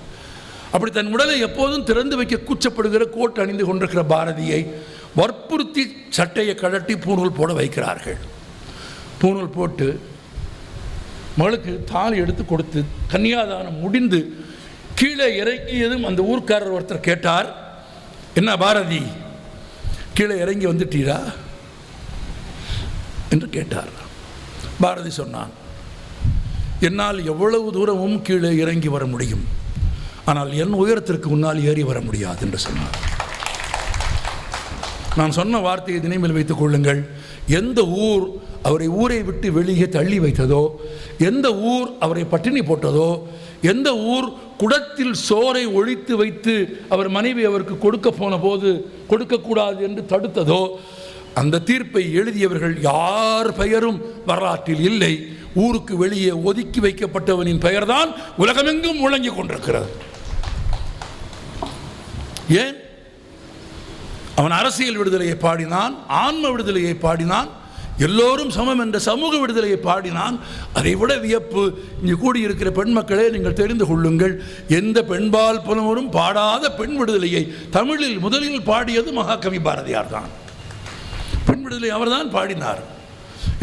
அப்படி தன் உடலை எப்போதும் திறந்து வைக்க கூச்சப்படுகிற கோட் அணிந்து கொண்டிருக்கிற பாரதியை வற்புறுத்தி சட்டையை கழட்டி பூணூல் போட வைக்கிறார்கள். பூணூல் போட்டு மகளுக்கு தாலி எடுத்து கொடுத்து கன்னியாதானம் முடிந்து கீழே இறங்கியதும் அந்த ஊர்க்காரர் ஒருத்தர் கேட்டார், என்ன பாரதி, கீழே இறங்கி வந்துட்டீரா என்று கேட்டார். பாரதி சொன்னான், என்னால் எவ்வளவு தூரமும் கீழே இறங்கி வர முடியும், ஆனால் என் உயரத்திற்கு முன்னால் ஏறி வர முடியாது என்று சொன்னார். நான் சொன்ன வார்த்தையை நினைவில் வைத்துக் கொள்ளுங்கள். எந்த ஊர் அவரை ஊரை விட்டு வெளியே தள்ளி வைத்ததோ, எந்த ஊர் அவரை பட்டினி போட்டதோ, எந்த ஊர் குடத்தில் சோறை ஒழித்து வைத்து அவர் மனைவி அவருக்கு கொடுக்க போன போது கொடுக்கக்கூடாது என்று தடுத்ததோ, அந்த தீர்ப்பை எழுதியவர்கள் யார் பெயரும் வரலாற்றில் இல்லை. ஊருக்கு வெளியே ஒதுக்கி வைக்கப்பட்டவனின் பெயர்தான் உலகமெங்கும் முழங்கிக் கொண்டிருக்கிறது. ஏன்? அவன் அரசியல் விடுதலையை பாடினான், ஆன்ம விடுதலையை பாடினான், எல்லோரும் சமம் என்ற சமூக விடுதலையை பாடினான். அதை விட வியப்பு, இங்கு கூடியிருக்கிற பெண் மக்களே, நீங்கள் தெரிந்து கொள்ளுங்கள், எந்த பெண்பால் புலவரும் பாடாத பெண் விடுதலையை தமிழில் முதலில் பாடியது மகாகவி பாரதியார் தான். பெண் விடுதலை அவர்தான் பாடினார்.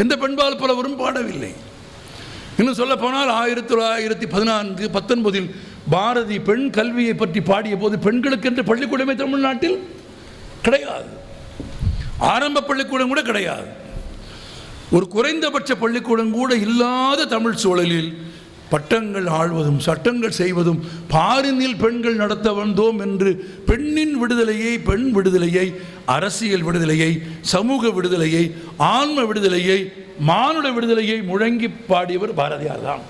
எந்த பெண்பால் புலவரும் பாடவில்லை. இன்னும் சொல்ல போனால் 1914-19 பாரதி பெண் கல்வியை பற்றி பாடிய போது பெண்களுக்கென்று பள்ளிக்கூடமே தமிழ்நாட்டில் கிடையாது. ஆரம்ப பள்ளிக்கூடம் கூட கிடையாது. ஒரு குறைந்தபட்ச பள்ளிக்கூடம் கூட இல்லாத தமிழ் சூழலில் பட்டங்கள் ஆழ்வதும் சட்டங்கள் செய்வதும் பாரினில் பெண்கள் நடத்த வந்தோம் என்று பெண்ணின் விடுதலையை, பெண் விடுதலையை, அரசியல் விடுதலையை, சமூக விடுதலையை, ஆன்ம விடுதலையை, மானுட விடுதலையை முழங்கி பாடியவர் பாரதியார் தான்.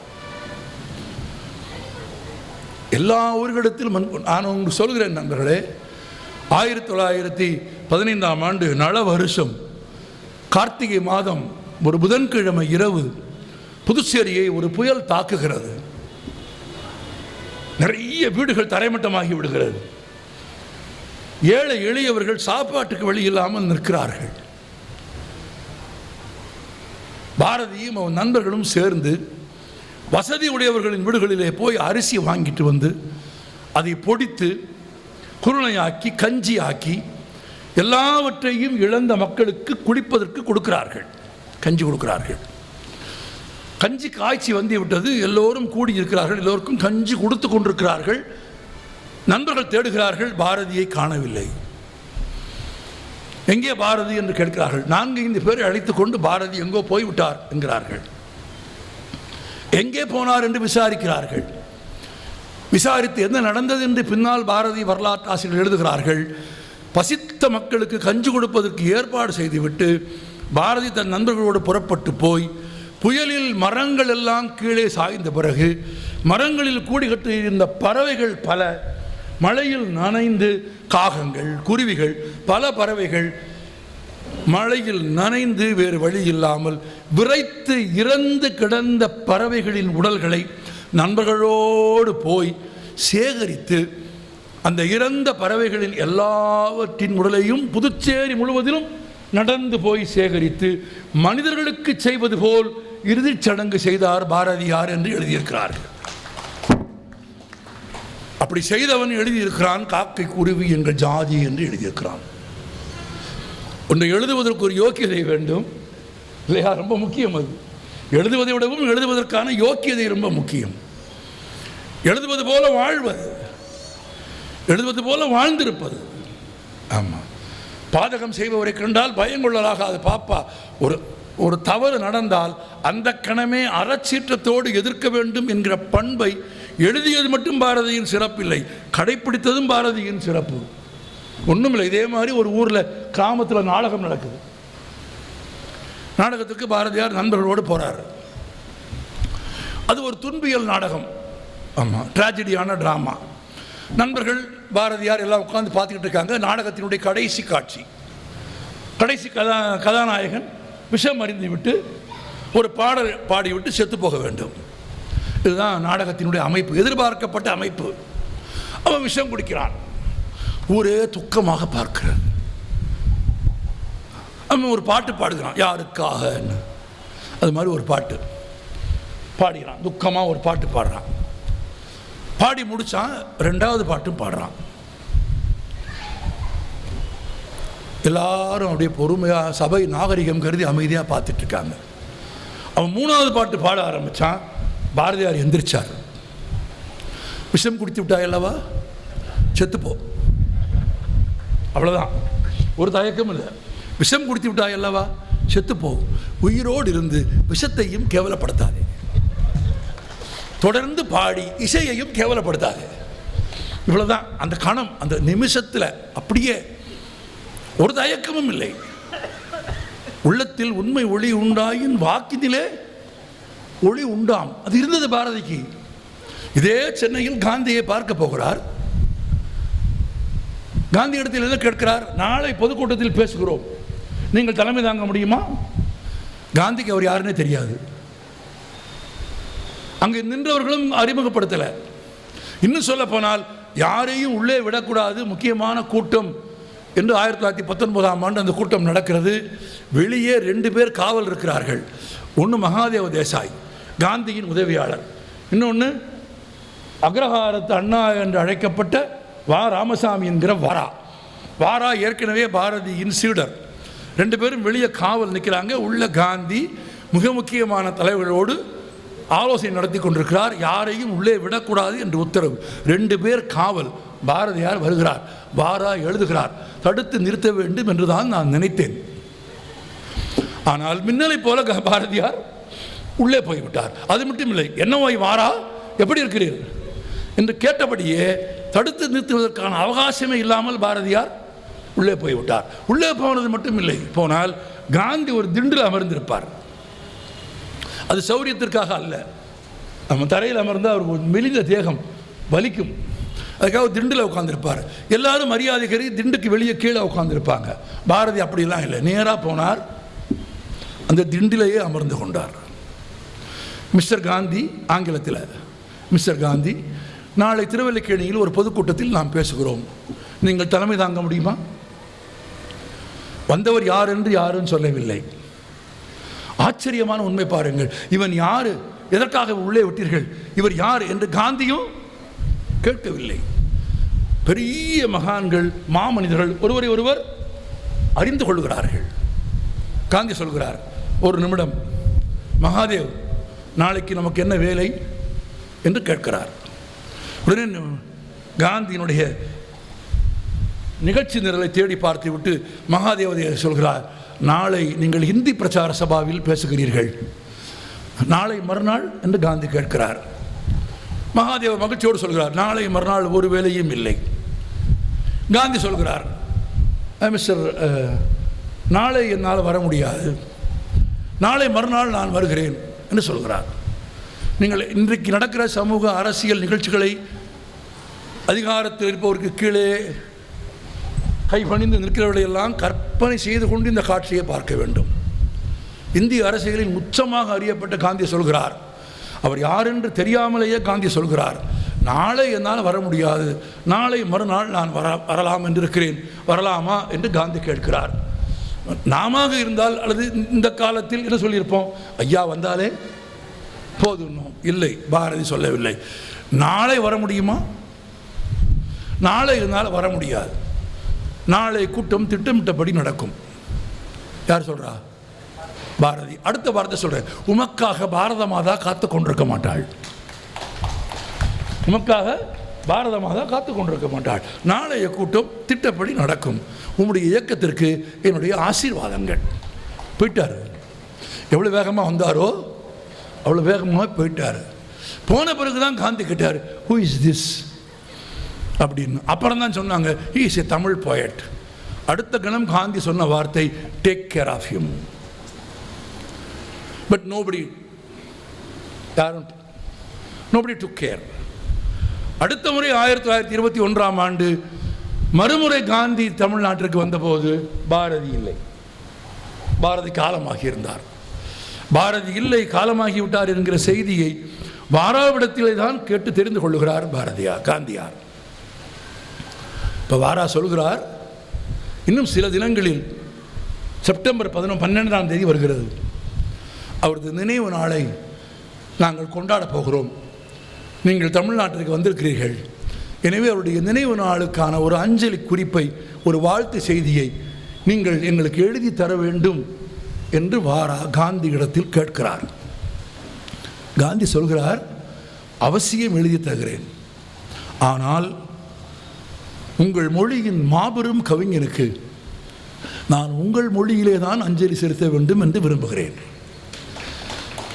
எல்லா ஊர்களிடத்திலும் நான் உங்களுக்கு சொல்கிறேன் நண்பர்களே, 1915ஆம் ஆண்டு நல வருஷம் கார்த்திகை மாதம் ஒரு புதன்கிழமை இரவு புதுச்சேரியை ஒரு புயல் தாக்குகிறது. நிறைய வீடுகள் தரைமட்டமாகி விடுகிறது. ஏழை எளியவர்கள் சாப்பாட்டுக்கு வழி இல்லாமல் நிற்கிறார்கள். பாரதியும் அவன் நண்பர்களும் சேர்ந்து வசதி உடையவர்களின் வீடுகளிலே போய் அரிசி வாங்கிட்டு வந்து அதை பொடித்து குருணையாக்கி கஞ்சி ஆக்கி எல்லாவற்றையும் இழந்த மக்களுக்கு குடிப்பதற்கு கொடுக்கிறார்கள். கஞ்சி கொடுக்கிறார்கள். கஞ்சி காய்ச்சி வந்து விட்டது. எல்லோரும் கூடியிருக்கிறார்கள். எல்லோருக்கும் கஞ்சி கொடுத்து கொண்டிருக்கிறார்கள். நண்பர்கள் தேடுகிறார்கள், பாரதியை காணவில்லை. எங்கே பாரதி என்று கேட்கிறார்கள். 4-5 பேரை அழைத்துக் கொண்டு பாரதி எங்கோ போய்விட்டார் என்கிறார்கள். எங்கே போனார் என்று விசாரிக்கிறார்கள். விசாரித்து என்ன நடந்தது என்று பின்னால் பாரதி வரலாற்று ஆசிரியர்கள் எழுதுகிறார்கள். பசித்த மக்களுக்கு கஞ்சி கொடுப்பதற்கு ஏற்பாடு செய்துவிட்டு பாரதி தன் நண்பர்களோடு புறப்பட்டு போய் புயலில் மரங்கள் எல்லாம் கீழே சாய்ந்த பிறகு மரங்களில் கூடி கட்டியிருந்த பறவைகள் பல மழையில் நனைந்து, காகங்கள், குருவிகள், பல பறவைகள் மழையில் நனைந்து வேறு வழி இல்லாமல் விரைத்து இறந்து கிடந்த பறவைகளின் உடல்களை நண்பர்களோடு போய் சேகரித்து அந்த இறந்த பறவைகளின் எல்லாவற்றின் உடலையும் புதுச்சேரி முழுவதிலும் நடந்து போய் சேகரித்து மனிதர்களுக்கு செய்வது போல் இறுதிச் சடங்கு செய்தார் பாரதியார் என்று எழுதியிருக்கிறார்கள். அப்படி செய்தவன் எழுதியிருக்கிறான், காக்கை குருவி எங்கள் ஜாதி என்று எழுதியிருக்கிறான். ஒன்றை எழுதுவதற்கு ஒரு யோக்கியதை வேண்டும் இல்லையா? ரொம்ப முக்கியம். அது எழுதுவதை விடவும் எழுதுவதற்கான யோக்கியதை ரொம்ப முக்கியம். எழுதுவது போல வாழ்வது, எழுதுவது போல வாழ்ந்திருப்பது. ஆமாம், பாதகம் செய்பவரை கண்டால் பயங்கொள்ளலாகாது பாப்பா. ஒரு தவறு நடந்தால் அந்த கணமே அறச்சீற்றத்தோடு எதிர்க்க வேண்டும் என்கிற பண்பை எழுதியது மட்டும் பாரதியின் சிறப்பில்லை, கடைப்பிடித்ததும் பாரதியின் சிறப்பு. ஒன்றுமில்லை, இதே மாதிரி ஒரு ஊரில் கிராமத்தில் நாடகம் நடக்குது. நாடகத்துக்கு பாரதியார் நண்பர்களோடு போகிறார். அது ஒரு துன்பியல் நாடகம். ஆமாம், ட்ராஜடியான ட்ராமா. நண்பர்கள் பாரதியார் எல்லாம் உட்காந்து பார்த்துக்கிட்டு இருக்காங்க. நாடகத்தினுடைய கடைசி காட்சி, கடைசி கதாநாயகன் விஷம் அறிந்து விட்டு ஒரு பாடல் பாடிவிட்டு செத்து போக வேண்டும். இதுதான் நாடகத்தினுடைய அமைப்பு, எதிர்பார்க்கப்பட்ட அமைப்பு. அவன் விஷம் குடிக்கிறான். ஊரே துக்கமாக பார்க்கிறார். அவன் ஒரு பாட்டு பாடுகிறான், யாருக்காக. அது மாதிரி ஒரு பாட்டு பாடுகிறான், துக்கமாக ஒரு பாட்டு பாடுறான். பாடி முடித்தான், ரெண்டாவது பாட்டும் பாடுறான். எல்லாரும் அப்படியே பொறுமையாக சபை நாகரிகம் கருதி அமைதியாக பார்த்துட்டு இருக்காங்க. அவன் மூணாவது பாட்டு பாட ஆரம்பித்தான். பாரதியார் எந்திரிச்சார். விஷம் குடித்து விட்டா அல்லவா, செத்துப்போ, அவ்வளோதான், ஒரு தயக்கம் இல்லை. விஷம் குடித்து விட்டா அல்லவா, செத்துப்போ, உயிரோடு இருந்து விஷத்தையும் கேவலப்படுத்தாதே, தொடர்ந்து பாடி இசையையும் கேவலப்படுத்தாதே. இவ்வளோதான் அந்த கணம், அந்த நிமிஷத்தில் அப்படியே ஒரு தயக்கமும் இல்லை. உள்ளத்தில் உண்மை ஒளி உண்டாயின் வாக்கினிலே ஒளி உண்டாம், அது இருந்தது பாரதிக்கு. இதே சென்னையில் காந்தியை பார்க்க போகிறார். காந்தி இடத்தில் என்ன கேட்கிறார், நாளை பொதுக்கூட்டத்தில் பேசுகிறோம், நீங்கள் தலைமை தாங்க முடியுமா? காந்திக்கு அவர் யாருன்னே தெரியாது. அங்கே நின்றவர்களும் அறிமுகப்படுத்தலை. இன்னும் சொல்ல போனால் யாரையும் உள்ளே விடக்கூடாது, முக்கியமான கூட்டம் என்று 1919ஆம் ஆண்டு அந்த கூட்டம் நடக்கிறது. வெளியே 2 பேர் காவல் இருக்கிறார்கள். ஒன்று மகாதேவ தேசாய், காந்தியின் உதவியாளர். இன்னொன்று அக்ரஹாரத்து அண்ணா என்று அழைக்கப்பட்ட வா ராமசாமி என்கிற வாரா ஏற்கனவே பாரதியின் சீடர். 2 பேரும் வெளியே காவல் நிற்கிறாங்க. உள்ள காந்தி மிக முக்கியமான தலைவர்களோடு ஆலோசனை நடத்தி கொண்டிருக்கிறார். யாரையும் உள்ளே விடக்கூடாது என்று உத்தரவு. 2 பேர் காவல். பாரதியார் வருகிறார். வாரா எழுதுகிறார். தடுத்து நிறுத்த வேண்டும் என்றுதான் நான் நினைத்தேன். ஆனால் மின்னலை போல பாரதியார் உள்ளே போய்விட்டார். அது மட்டும் இல்லை, என்னவாய் வாரா, எப்படி இருக்கிறீர் என்று கேட்டபடியே தடுத்து நிறுத்துவதற்கான அவகாசமே இல்லாமல் பாரதியார் உள்ளே போய்விட்டார். உள்ளே போனது மட்டும் இல்லை, போனால் காந்தி ஒரு திண்டில் அமர்ந்திருப்பார். அது சௌரியத்திற்காக அல்ல. நம்ம தரையில் அமர்ந்தால் அவருக்கு மெலிந்த தேகம் வலிக்கும், அதுக்காக திண்டில் உட்காந்துருப்பார். எல்லாரும் மரியாதைக்கறி திண்டுக்கு வெளியே கீழே உட்காந்துருப்பாங்க. பாரதி அப்படிலாம் இல்லை, நேராக போனார், அந்த திண்டிலேயே அமர்ந்து கொண்டார். மிஸ்டர் காந்தி, ஆங்கிலத்தில் மிஸ்டர் காந்தி, நாளை திருவல்லிக்கேணியில் ஒரு பொதுக்கூட்டத்தில் நாம் பேசுகிறோம், நீங்கள் தலைமை தாங்க முடியுமா? வந்தவர் யார் என்று யாரும் சொல்லவில்லை. ஆச்சரியமான உண்மை பாருங்கள். இவன் யாரு, எதற்காக உள்ளே விட்டீர்கள், இவர் யார் என்று காந்தியும் கேட்கவில்லை. பெரிய மகான்கள், மாமனிதர்கள் ஒருவரை ஒருவர் அறிந்து கொள்கிறார்கள். காந்தி சொல்கிறார், ஒரு நிமிடம் மகாதேவ், நாளைக்கு நமக்கு என்ன வேலை என்று கேட்கிறார். உடனே காந்தியினுடைய நிகழ்ச்சி நிரலை தேடி பார்த்து விட்டு மகாதேவதையை சொல்கிறார், நாளை நீங்கள் ஹிந்தி பிரச்சார சபாவில் பேசுகிறீர்கள், நாளை மறுநாள் என்று காந்தி கேட்கிறார். மகாதேவர் மகிழ்ச்சியோடு சொல்கிறார், நாளை மறுநாள் ஒரு வேலையும் இல்லை. காந்தி சொல்கிறார், மிஸ்டர், நாளை என்னால் வர முடியாது, நாளை மறுநாள் நான் வருகிறேன் என்று சொல்கிறார். நீங்கள் இன்றைக்கு நடக்கிற சமூக அரசியல் நிகழ்ச்சிகளை அதிகாரத்தில் இருப்பவருக்கு கீழே கைபணிந்து நிற்கிறவர்களையெல்லாம் கற்பனை செய்து கொண்டு இந்த காட்சியை பார்க்க வேண்டும். இந்திய அரசியலின் உச்சமாக அறியப்பட்ட காந்தி சொல்கிறார், அவர் யார் என்று தெரியாமலேயே காந்தி சொல்கிறார், நாளை என்னால் வர முடியாது, நாளை மறுநாள் நான் வரலாம் என்று இருக்கிறேன், வரலாமா என்று காந்தி கேட்கிறார். நாம இருந்தால் அல்லது இந்த காலத்தில் என்ன சொல்லியிருப்போம், ஐயா வந்தாலே போதும். இல்லை, பாரதி சொல்லவில்லை. நாளை வர முடியுமா? நாளை இருந்தால் வர முடியாது. நாளை கூட்டம் திட்டமிட்டபடி நடக்கும். யார் சொல்றா? பாரதி. அடுத்த வார்த்தை சொல்றேன், உமக்காக பாரத மாதா காத்து கொண்டிருக்க மாட்டாள். நமக்காக பாரத மாதா காத்து கொண்டிருக்க மாட்டாள். நாளைய கூட்டம் திட்டப்படி நடக்கும். உங்களுடைய இயக்கத்திற்கு என்னுடைய ஆசீர்வாதங்கள். போயிட்டார். எவ்வளோ வேகமாக வந்தாரோ அவ்வளோ வேகமாக போயிட்டார். போன பிறகு தான் காந்தி கேட்டார், ஹூ இஸ் திஸ் அப்படின்னு. அப்புறம் தான் சொன்னாங்க, he is a Tamil poet. அடுத்த கணம் காந்தி சொன்ன வார்த்தை, take care of him. But nobody took care. அடுத்த முறை 1921ஆம் ஆண்டு மறுமுறை காந்தி தமிழ்நாட்டிற்கு வந்தபோது பாரதி இல்லை. பாரதி காலமாகி இருந்தார். பாரதி இல்லை, காலமாகிவிட்டார் என்கிற செய்தியை வாராவிடத்திலே தான் கேட்டு தெரிந்து கொள்ளுகிறார் காந்தியார். இப்போ வாரா சொல்கிறார், இன்னும் சில தினங்களில் செப்டம்பர் 12ஆம் தேதி வருகிறது. அவரது நினைவு நாளை நாங்கள் கொண்டாடப் போகிறோம். நீங்கள் தமிழ்நாட்டிற்கு வந்திருக்கிறீர்கள். எனவே அவருடைய நினைவு நாளுக்கான ஒரு அஞ்சலி குறிப்பை, ஒரு வாழ்த்து செய்தியை நீங்கள் எங்களுக்கு எழுதி தர வேண்டும் என்று வாரா காந்தி இடத்தில் கேட்கிறார். காந்தி சொல்கிறார், அவசியம் எழுதி தருகிறேன். ஆனால் உங்கள் மொழியின் மாபெரும் கவிஞனுக்கு நான் உங்கள் மொழியிலே தான் அஞ்சலி செலுத்த வேண்டும் என்று விரும்புகிறேன்.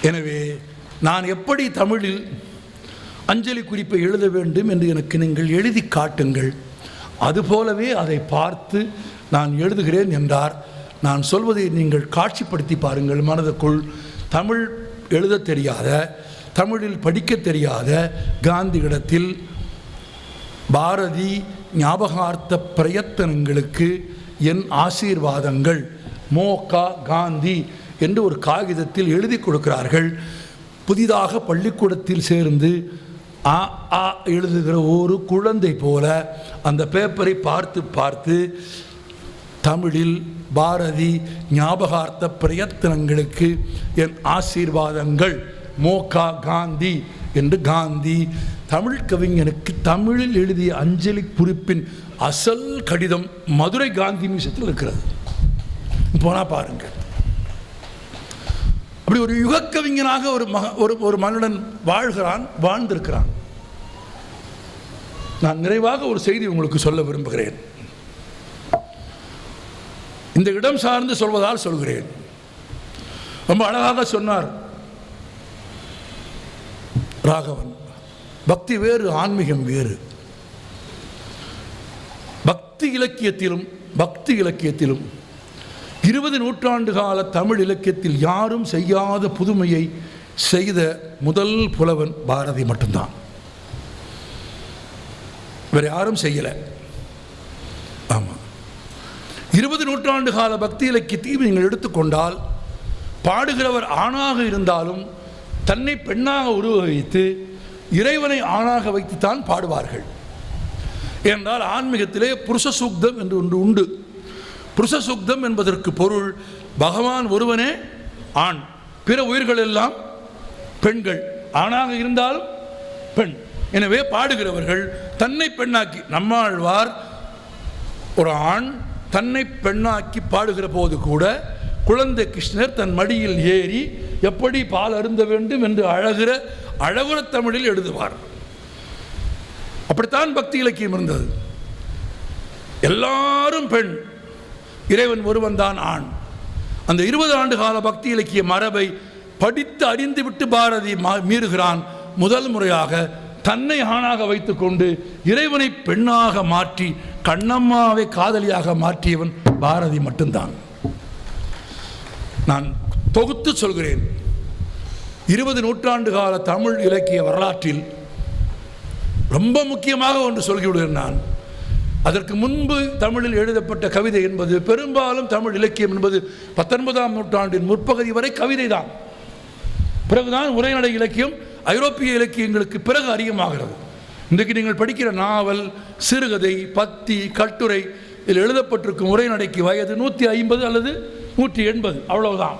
எனவே நான் எப்படி தமிழில் அஞ்சலி குறிப்பை எழுத வேண்டும் என்று எனக்கு நீங்கள் எழுதி காட்டுங்கள். அதுபோலவே அதை பார்த்து நான் எழுதுகிறேன் என்றார். நான் சொல்வதை நீங்கள் காட்சிப்படுத்தி பாருங்கள். மனதுக்குள் தமிழ் எழுத தெரியாத, தமிழில் படிக்க தெரியாத காந்தியிடத்தில் பாரதி ஞாபகார்த்த பிரயத்தனங்களுக்கு என் ஆசீர்வாதங்கள் மோகா காந்தி என்று ஒரு காகிதத்தில் எழுதி கொடுக்கிறார்கள். புதிதாக பள்ளிக்கூடத்தில் சேர்ந்து ஆ ஆ எழுதுகிற ஒரு குழந்தை போல அந்த பேப்பரை பார்த்து பார்த்து தமிழில் பாரதி ஞாபகார்த்த பிரயத்தனங்களுக்கு என் ஆசீர்வாதங்கள் மோகா காந்தி என்று காந்தி தமிழ் கவிஞனுக்கு தமிழில் எழுதிய அஞ்சலி குறிப்பின் அசல் கடிதம் மதுரை காந்தி மியூசியத்தில் இருக்கிறது. போனால் பாருங்கள். அப்படி ஒரு யுகக்கவிஞனாக ஒரு மனிதன் வாழ்ந்திருக்கிறான். நான் நிறைவாக ஒரு செய்தி உங்களுக்கு சொல்ல விரும்புகிறேன். இந்த இடம் சார்ந்து சொல்வதால் சொல்கிறேன். ரொம்ப அழகாக சொன்னார் ராகவன். பக்தி வேறு, ஆன்மீகம் வேறு. பக்தி இலக்கியத்திலும் 20 நூற்றாண்டு கால தமிழ் இலக்கியத்தில் யாரும் செய்யாத புதுமையை செய்த முதல் புலவன் பாரதி மட்டும்தான். வேறு யாரும் செய்யலை. ஆமாம், 20 நூற்றாண்டு கால பக்தி இலக்கியத்தையும் நீங்கள் எடுத்துக்கொண்டால் பாடுகிறவர் ஆணாக இருந்தாலும் தன்னை பெண்ணாக உருவகித்து இறைவனை ஆணாக வைத்துத்தான் பாடுவார்கள். என்றால் ஆன்மீகத்திலே புருஷ சூக்தம் என்று ஒன்று உண்டு. புருஷ சூக்தம் என்பதற்கு பொருள் பகவான் ஒருவனே ஆண், பிற உயிர்கள் எல்லாம் பெண்கள். ஆணாக இருந்தாலும் பெண். எனவே பாடுகிறவர்கள் தன்னை பெண்ணாக்கி, நம்மாழ்வார் ஒரு ஆண் தன்னை பெண்ணாக்கி பாடுகிற போது கூட குழந்தை கிருஷ்ணர் தன் மடியில் ஏறி எப்படி பால் அருந்த வேண்டும் என்று அழகுற தமிழில் எழுதுவார். அப்படித்தான் பக்தி இலக்கியம் இருந்தது. எல்லாரும் பெண், இறைவன் ஒருவன் தான் ஆண். அந்த 20 ஆண்டு கால பக்தி இலக்கிய மரபை படித்து அறிந்துவிட்டு பாரதி மீறுகிறான். முதல் முறையாக தன்னை ஆணாக வைத்துக்கொண்டு இறைவனை பெண்ணாக மாற்றி கண்ணம்மாவை காதலியாக மாற்றியவன் பாரதி மட்டும்தான். நான் தொகுத்து சொல்கிறேன். 20 நூற்றாண்டு கால தமிழ் இலக்கிய வரலாற்றில் ரொம்ப முக்கியமாக ஒன்று சொல்லிவிடுகிறேன் நான். அதற்கு முன்பு தமிழில் எழுதப்பட்ட கவிதை என்பது, பெரும்பாலும் தமிழ் இலக்கியம் என்பது 19ஆம் நூற்றாண்டின் முற்பகுதி வரை கவிதை தான். பிறகுதான் உரைநடை இலக்கியம் ஐரோப்பிய இலக்கியங்களுக்கு பிறகு அதிகமாகிறது. இன்றைக்கு நீங்கள் படிக்கிற நாவல், சிறுகதை, பத்தி, கட்டுரை, இதில் எழுதப்பட்டிருக்கும் உரைநடைக்கு வயது 150 அல்லது 180, அவ்வளவுதான்.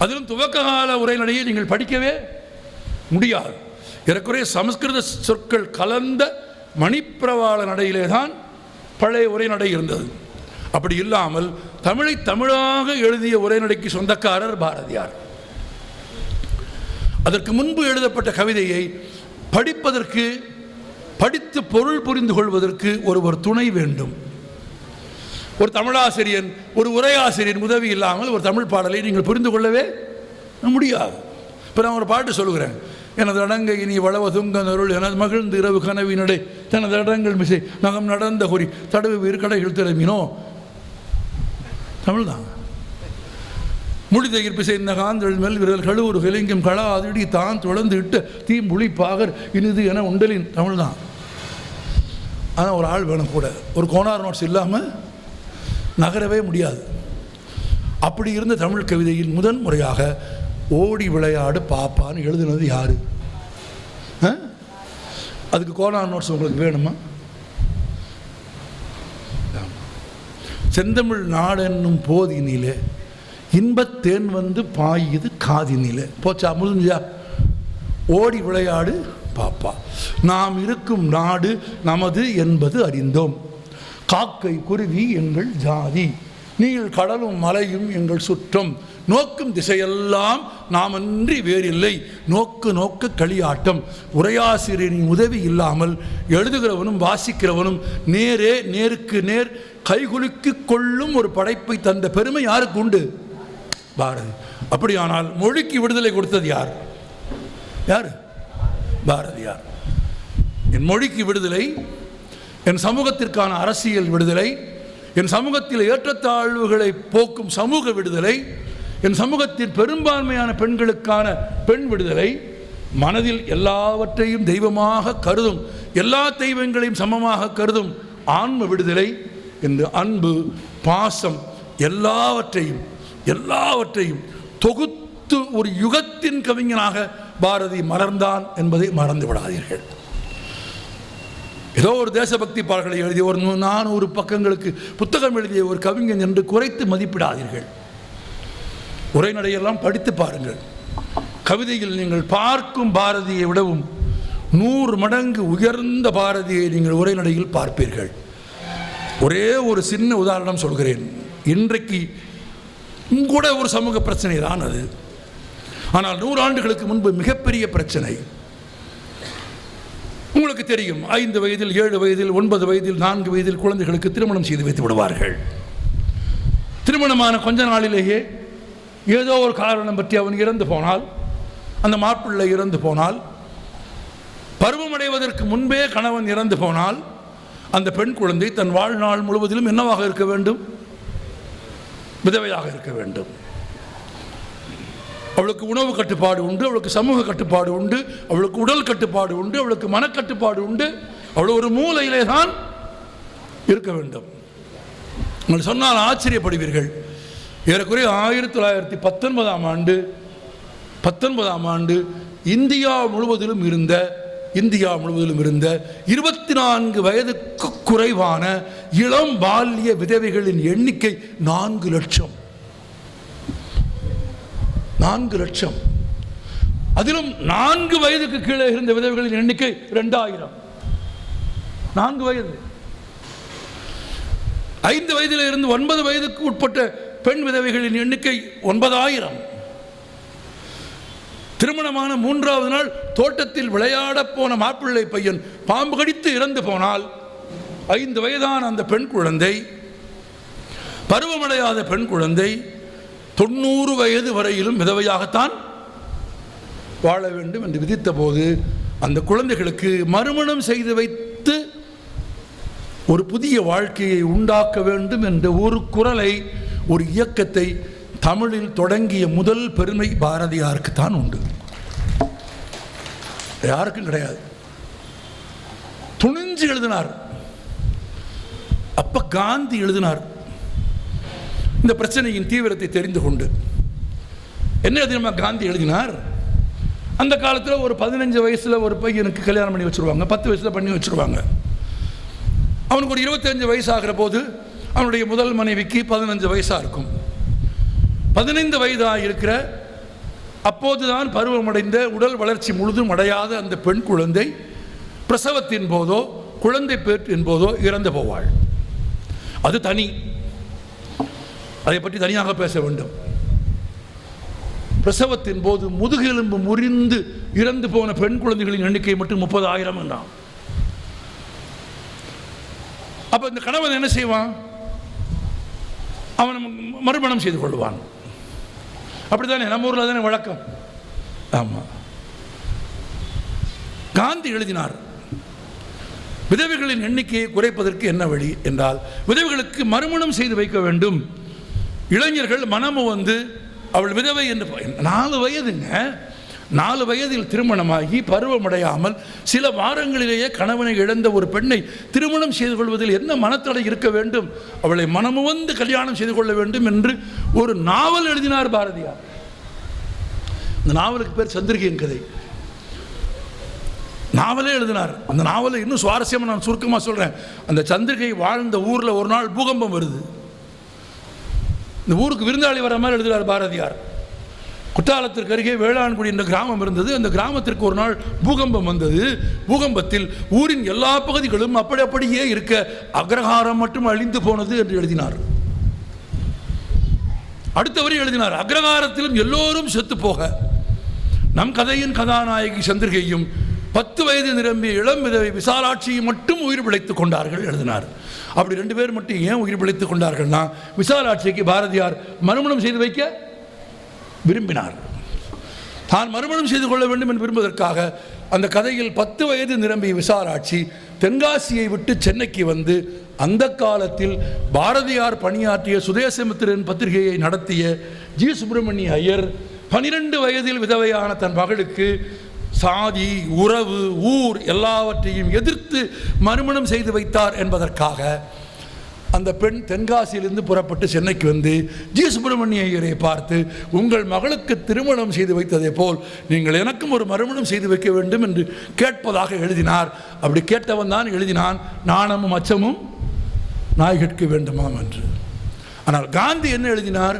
அதிலும் துவக்க கால உரைநடையை நீங்கள் படிக்கவே முடியாது. ஏறக்குறைய சமஸ்கிருத சொற்கள் கலந்த மணிப்பிரவாள நடையிலே தான் பழைய உரைநடை இருந்தது. அப்படி இல்லாமல் தமிழை தமிழாக எழுதிய உரைநடைக்கு சொந்தக்காரர் பாரதியார். அதற்கு முன்பு எழுதப்பட்ட கவிதையை படிப்பதற்கு, படித்து பொருள் புரிந்து கொள்வதற்கு ஒருவர் துணை வேண்டும். ஒரு தமிழாசிரியன், ஒரு உரையாசிரியன் உதவி இல்லாமல் ஒரு தமிழ் பாடலை நீங்கள் புரிந்து கொள்ளவே முடியாது. இப்போ நான் ஒரு பாட்டு சொல்லுகிறேன். எனது அடங்கை இனி வளவ துங்க நருள் எனது மகிழ்ந்து இரவு கனவினடை தனது அடங்கள் மிசை நகம் நடந்த குறி தடவு வீர்கடைகள் திறமினோ. தமிழ் தான். முடித இருப்பிசை இந்த காந்தல் மெல் விரல் கழுவுறு கிளிங்கும் களா அதிடி தான் தொடர்ந்து இட்ட தீம்புளி பாகர் இனிது என உண்டலின். தமிழ் தான். ஆனால் ஒரு ஆள் வேணும் கூட. ஒரு கோனார் நோட்ஸ் இல்லாமல் நகரவே முடியாது. அப்படி இருந்த தமிழ் கவிதையில் முதன் முறையாக ஓடி விளையாடு பாப்பான்னு எழுதுனது யாரு? அதுக்கு கோனார் நோட்ஸ் உங்களுக்கு வேணுமா? செந்தமிழ் நாடென்னும் போதினிலே இன்பத்தேன் வந்து பாயுது காதினிலே. போச்சா? முடிஞ்சா? ஓடி விளையாடு பாப்பா. நாம் இருக்கும் நாடு நமது என்பது அறிந்தோம். காக்கை குருவி எங்கள் ஜாதி, நீள் கடலும் மலையும் எங்கள் சுற்றம். நோக்கும் திசையெல்லாம் நாமன்றி வேறில்லை, நோக்கு நோக்க களியாட்டம். உரையாசிரியரின் உதவி இல்லாமல் எழுதுகிறவனும் வாசிக்கிறவனும் நேரே நேருக்கு நேர் கைகுலுக்கி கொள்ளும் ஒரு படைப்பை தந்த பெருமை யாருக்கு உண்டு? பாரதி. அப்படியானால் மொழிக்கு விடுதலை கொடுத்தது யார்? யார்? பாரதியார். என் மொழிக்கு விடுதலை, என் சமூகத்திற்கான அரசியல் விடுதலை, என் சமூகத்தில் ஏற்றத்தாழ்வுகளை போக்கும் சமூக விடுதலை, என் சமூகத்தின் பெரும்பான்மையான பெண்களுக்கான பெண் விடுதலை, மனதில் எல்லாவற்றையும் தெய்வமாக கருதும், எல்லா தெய்வங்களையும் சமமாக கருதும் ஆன்ம விடுதலை என்று அன்பு, பாசம் எல்லாவற்றையும் தொகுத்து ஒரு யுகத்தின் கவிஞனாக பாரதி மலர்ந்தான் என்பதை மறந்து விடாதீர்கள். ஏதோ ஒரு தேசபக்தி பாடல்களை எழுதிய ஒரு 400 பக்கங்களுக்கு புத்தகம் எழுதிய ஒரு கவிஞன் என்று குறைத்து மதிப்பிடாதீர்கள். உரைநடையெல்லாம் படித்து பாருங்கள். கவிதையில் நீங்கள் பார்க்கும் பாரதியை விடவும் 100 மடங்கு உயர்ந்த பாரதியை நீங்கள் உரைநடையில் பார்ப்பீர்கள். ஒரே ஒரு சின்ன உதாரணம் சொல்கிறேன். இன்றைக்கு கூட ஒரு சமூக பிரச்சனை தான் அது. ஆனால் 100 ஆண்டுகளுக்கு முன்பு மிகப்பெரிய பிரச்சனை. உங்களுக்கு தெரியும், 5 வயதில் 7 வயதில் 9 வயதில் 4 வயதில் குழந்தைகளுக்கு திருமணம் செய்து வைத்து விடுவார்கள். திருமணமான கொஞ்ச நாளிலேயே ஏதோ ஒரு காரணம் பற்றி அவன் இறந்து போனால், அந்த மாப்பிள்ளை இறந்து போனால், பருவமடைவதற்கு முன்பே கணவன் இறந்து போனால், அந்த பெண் குழந்தை தன் வாழ்நாள் முழுவதிலும் என்னவாக இருக்க வேண்டும்? விதவையாக இருக்க வேண்டும். அவளுக்கு உணவு கட்டுப்பாடு உண்டு, அவளுக்கு சமூக கட்டுப்பாடு உண்டு, அவளுக்கு உடல் கட்டுப்பாடு உண்டு, அவளுக்கு மனக்கட்டுப்பாடு உண்டு. அவள் ஒரு மூலையிலே தான் இருக்க வேண்டும். நீங்கள் சொன்னால் ஆச்சரியப்படுவீர்கள். ஏறக்குறைய 1919ஆம் ஆண்டு இந்தியா முழுவதிலும் இருந்த 24 வயதுக்கு குறைவான இளம் பால்ய விதவைகளின் எண்ணிக்கை 4 லட்சம். 4 லட்சம். அதிலும் 4 வயதுக்கு கீழே இருந்த விதவைகளின் எண்ணிக்கை 2000. 4 வயது. 5 வயதில் இருந்து 9 வயதுக்கு உட்பட்ட பெண் விதவைகளின் எண்ணிக்கை 9000. திருமணமான 3வது நாள் தோட்டத்தில் விளையாட போன மாப்பிள்ளை பையன் பாம்பு கடித்து இறந்து போனால் 5 வயதான அந்த பெண் குழந்தை, பருவமடையாத பெண் குழந்தை 90 வயது வரையிலும் விதவையாகத்தான் வாழ வேண்டும் என்று விதித்த போது, அந்த குழந்தைகளுக்கு மறுமணம் செய்து வைத்து ஒரு புதிய வாழ்க்கையை உண்டாக்க வேண்டும் என்ற ஒரு குரலை, ஒரு இயக்கத்தை தமிழில் தொடங்கிய முதல் பெருமை பாரதியாருக்கு தான் உண்டு. யாருக்கும் கிடையாது. துணிஞ்சு எழுதினார். அப்ப காந்தி எழுதினார். இந்த பிரச்சனையின் தீவிரத்தை தெரிந்து கொண்டு என்ன தெரியுமா காந்தி எழுதினார்? அந்த காலத்தில் ஒரு 15 வயசுல ஒரு பையனுக்கு கல்யாணம் பண்ணி வச்சிருவாங்க, 10 வயசுல பண்ணி வச்சிருவாங்க. அவனுக்கு ஒரு 25 வயசு ஆகிற போது அவனுடைய முதல் மனைவிக்கு 15 வயசா இருக்கும். 15 வயதாக இருக்கிற அப்போதுதான் பருவமடைந்த, உடல் வளர்ச்சி முழுதும் அடையாத அந்த பெண் குழந்தை பிரசவத்தின் போதோ குழந்தை பேற்றின் போதோ இறந்து போவாள். அது தனி, அதை பற்றி தனியாக பேச வேண்டும். பிரசவத்தின் போது முதுகெலும்பு முறிந்து இறந்து போன பெண் குழந்தைகளின் எண்ணிக்கை மட்டும் 30,000 என்றான். அப்ப இந்த கணவன் என்ன செய்வான்? அவன் மறுமணம் செய்து கொள்வான். அப்படித்தானே நம்ம ஊரில் தானே வழக்கம். ஆமாம். காந்தி எழுதினார், விதவைகளின் எண்ணிக்கையை குறைப்பதற்கு என்ன வழி என்றால், விதவைகளுக்கு மறுமணம் செய்து வைக்க வேண்டும். இளைஞர்கள் மனமும் வந்து அவள் விதவை என்று 4 வயதுங்க, 4 வயதில் திருமணமாகி பருவமடையாமல் சில வாரங்களிலேயே கணவனை இழந்த ஒரு பெண்ணை திருமணம் செய்து கொள்வதில் என்ன மனத்தடை இருக்க வேண்டும்? அவளை மனமும் வந்து கல்யாணம் செய்து கொள்ள வேண்டும் என்று ஒரு நாவல் எழுதினார் பாரதியார். இந்த நாவலுக்கு பேர் சந்திரிகையின் கதை. நாவலே எழுதினார். அந்த நாவலை இன்னும் சுவாரஸ்யமாக நான் சுருக்கமாக சொல்கிறேன். அந்த சந்திரிகை வாழ்ந்த ஊரில் ஒரு நாள் பூகம்பம் வருது. இந்த ஊருக்கு விருந்தாளி வர மாதிரி எழுதுகிறார் பாரதியார். குற்றாலத்திற்கு அருகே வேளாண்குடி என்ற கிராமம் இருந்தது. அந்த கிராமத்திற்கு ஒரு நாள் பூகம்பம் வந்தது. பூகம்பத்தில் ஊரின் எல்லா பகுதிகளும் அப்படியே இருக்க அக்ரஹாரம் மட்டும் அழிந்து போனது என்று எழுதினார். அடுத்த வரி எழுதினார், அக்ரஹாரத்திலும் எல்லோரும் செத்து போக நம் கதையின் கதாநாயகி சந்திரிகையும் 10 வயது நிரம்பிய இளம் விதவை விசாலாட்சியும் மட்டும் உயிர் பிழைத்துக் கொண்டார்கள் எழுதினார். அப்படி 2 பேர் மட்டும் ஏன் உயிர் பிழைத்துக் கொண்டார்கள்னா, விசாலாட்சிக்கு பாரதியார் மறுமணம் செய்து வைக்க விரும்பினார். தான் மறுமணம் செய்து கொள்ள வேண்டும் என்று விரும்புவதற்காக அந்த கதையில் 10 வயது நிரம்பிய விசாலாட்சி தென்காசியை விட்டு சென்னைக்கு வந்து அந்த காலத்தில் பாரதியார் பணியாற்றிய சுதேசமித்திரன் பத்திரிகையை நடத்திய ஜி. சுப்பிரமணிய ஐயர் 12 வயதில் விதவையான தன் மகளுக்கு சாதி, உறவு, ஊர் எல்லாவற்றையும் எதிர்த்து மறுமணம் செய்து வைத்தார் என்பதற்காக அந்த பெண் தென்காசியிலிருந்து புறப்பட்டு சென்னைக்கு வந்து ஜி. சுப்பிரமணிய ஐயரை பார்த்து, உங்கள் மகளுக்கு திருமணம் செய்து வைத்ததை போல் நீங்கள் எனக்கும் ஒரு மறுமணம் செய்து வைக்க வேண்டும் என்று கேட்பதாக எழுதினார். அப்படி கேட்டவன் தான் எழுதினான், நாணமும் அச்சமும் நாய் கேட்க வேண்டுமாம் என்று. ஆனால் காந்தி என்ன எழுதினார்?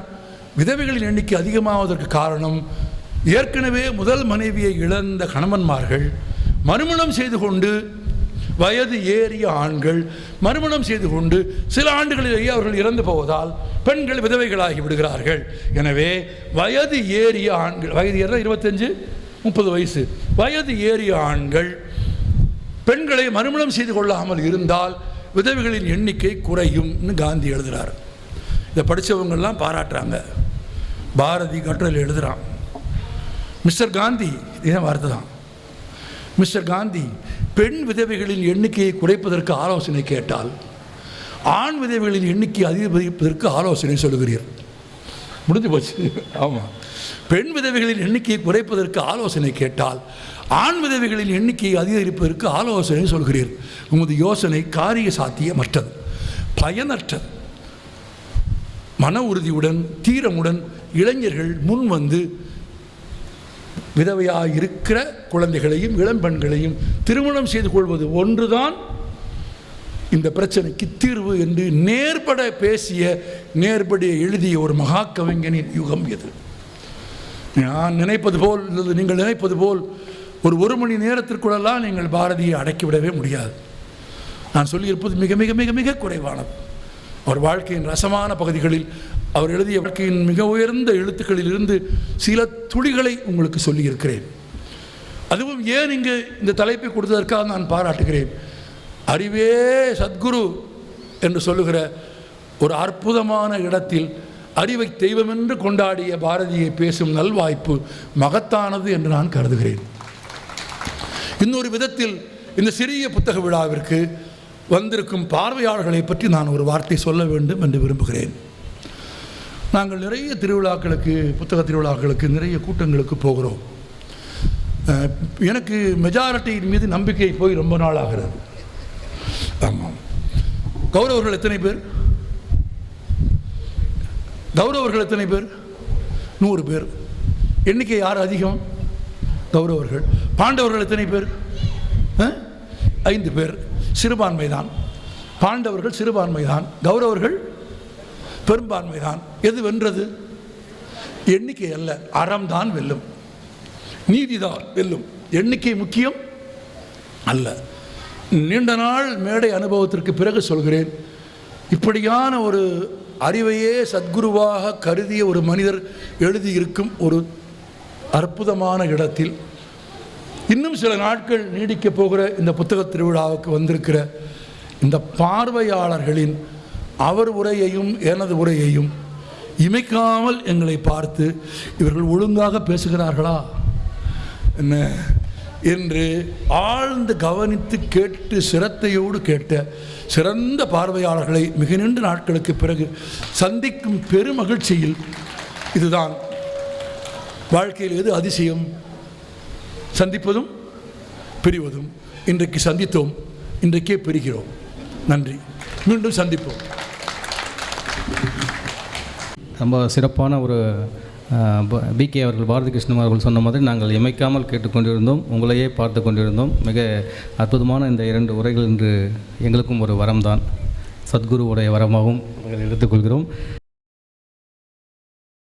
விதவைகளின் எண்ணிக்கை அதிகமாவதற்கு காரணம், ஏற்கனவே முதல் மனைவியை இழந்த கணவன்மார்கள் மறுமணம் செய்து கொண்டு, வயது ஏறிய ஆண்கள் மறுமணம் செய்து கொண்டு சில ஆண்டுகளிலேயே அவர்கள் இறந்து போவதால் பெண்கள் விதவைகளாகி விடுகிறார்கள். எனவே வயது ஏறிய ஆண்கள், வயது ஏற 25-30 வயசு, வயது ஏறிய ஆண்கள் பெண்களை மறுமணம் செய்து கொள்ளாமல் இருந்தால் விதவைகளின் எண்ணிக்கை குறையும்னு காந்தி எழுதுகிறார். இதை படித்தவங்கெல்லாம் பாராட்டுறாங்க. பாரதி கட்டுரையில் எழுதுகிறான், மிஸ்டர் காந்தி, இதே வார்த்தை தான், மிஸ்டர் காந்தி பெண் விதவைகளின் எண்ணிக்கையை குறைப்பதற்கு ஆலோசனை கேட்டால் ஆண் விதவைகளின் எண்ணிக்கையை அதிகரிப்பதற்கு ஆலோசனை சொல்லுகிறீர். முடிஞ்சு போச்சு. ஆமாம், பெண் விதவைகளின் எண்ணிக்கையை குறைப்பதற்கு ஆலோசனை கேட்டால் ஆண் விதவைகளின் எண்ணிக்கையை அதிகரிப்பதற்கு ஆலோசனை சொல்கிறீர். உமது யோசனை காரிய சாத்தியமற்றது, பயனற்றது. மன உறுதியுடன் தீரமுடன் இளைஞர்கள் முன் வந்து விதவையாக இருக்கிற குழந்தைகளையும் இளம்பெண்களையும் திருமணம் செய்து கொள்வது ஒன்றுதான் இந்த பிரச்சனைக்கு தீர்வு என்று நேர்பட பேசிய, நேர்பட எழுதிய ஒரு மகா கவிஞனின் யுகம் எது. நான் நினைப்பது போல், நீங்கள் நினைப்பது போல் ஒரு மணி நேரத்திற்குள்ளெல்லாம் நீங்கள் பாரதியை அடக்கிவிடவே முடியாது. நான் சொல்லியிருப்பது மிக மிக மிக மிக குறைவானது. அவர் வாழ்க்கையின் ரசமான பகுதிகளில் அவர் எழுதிய வாழ்க்கையின் மிக உயர்ந்த எழுத்துக்களில் இருந்து சில துளிகளை உங்களுக்கு சொல்லியிருக்கிறேன். அதுவும் ஏன் இங்கு இந்த தலைப்பை கொடுத்ததற்காக நான் பாராட்டுகிறேன். அறிவே சத்குரு என்று சொல்லுகிற ஒரு அற்புதமான இடத்தில் அறிவை தெய்வமென்று கொண்டாடிய பாரதியை பேசும் நல்வாய்ப்பு மகத்தானது என்று நான் கருதுகிறேன். இன்னொரு விதத்தில் இந்த சிறிய புத்தக விழாவிற்கு வந்திருக்கும் பார்வையாளர்களை பற்றி நான் ஒரு வார்த்தை சொல்ல வேண்டும் என்று விரும்புகிறேன். நாங்கள் நிறைய திருவிழாக்களுக்கு, புத்தக திருவிழாக்களுக்கு, நிறைய கூட்டங்களுக்கு போகிறோம். எனக்கு மெஜாரிட்டியின் மீது நம்பிக்கை போய் ரொம்ப நாள் ஆகிறது. ஆமாம். கௌரவர்கள் எத்தனை பேர்? கௌரவர்கள் எத்தனை பேர்? 100 பேர். எண்ணிக்கை யார் அதிகம்? கௌரவர்கள். பாண்டவர்கள் எத்தனை பேர்? 5 பேர். சிறுபான்மை தான். பாண்டவர்கள் சிறுபான்மை தான், கௌரவர்கள் பெரும்பான்மை தான். எது வென்றது? எண்ணிக்கை அல்ல, அறம்தான் வெல்லும், நீதிதான் வெல்லும். எண்ணிக்கை முக்கியம் அல்ல. நீண்ட நாள் மேடை அனுபவத்திற்கு பிறகு சொல்கிறேன், இப்படியான ஒரு அறிவையே சத்குருவாக கருதிய ஒரு மனிதர் எழுதியிருக்கும் ஒரு அற்புதமான இடத்தில் இன்னும் சில நாட்கள் நீடிக்கப் போகிற இந்த புத்தக திருவிழாவுக்கு வந்திருக்கிற இந்த பார்வையாளர்களின் அவர் உரையையும் எனது உரையையும் இமைக்காமல் எங்களை பார்த்து இவர்கள் ஒழுங்காக பேசுகிறார்களா என்ன என்று ஆழ்ந்து கவனித்து கேட்டு சிரத்தையோடு கேட்ட சிறந்த பார்வையாளர்களை மிக நீண்ட நாட்களுக்கு பிறகு சந்திக்கும் பெருமகிழ்ச்சியில் இதுதான் வாழ்க்கையில் எது அதிசயம், சந்திப்பதும் பிரிவதும். இன்றைக்கு சந்தித்தோம், இன்றைக்கே பிரிகிறோம். நன்றி, மீண்டும் சந்திப்போம். ரொம்ப சிறப்பான ஒரு பிகே அவர்கள், பாரதி கிருஷ்ணன் அவர்கள் சொன்ன மாதிரி நாங்கள் இமைக்காமல் கேட்டுக்கொண்டிருந்தோம், உங்களையே பார்த்து கொண்டிருந்தோம். மிக அற்புதமான இந்த 2 உரைகள் என்று எங்களுக்கும் ஒரு வரம்தான், சத்குருவுடைய வரமாகவும் நாங்கள் எடுத்துக்கொள்கிறோம்.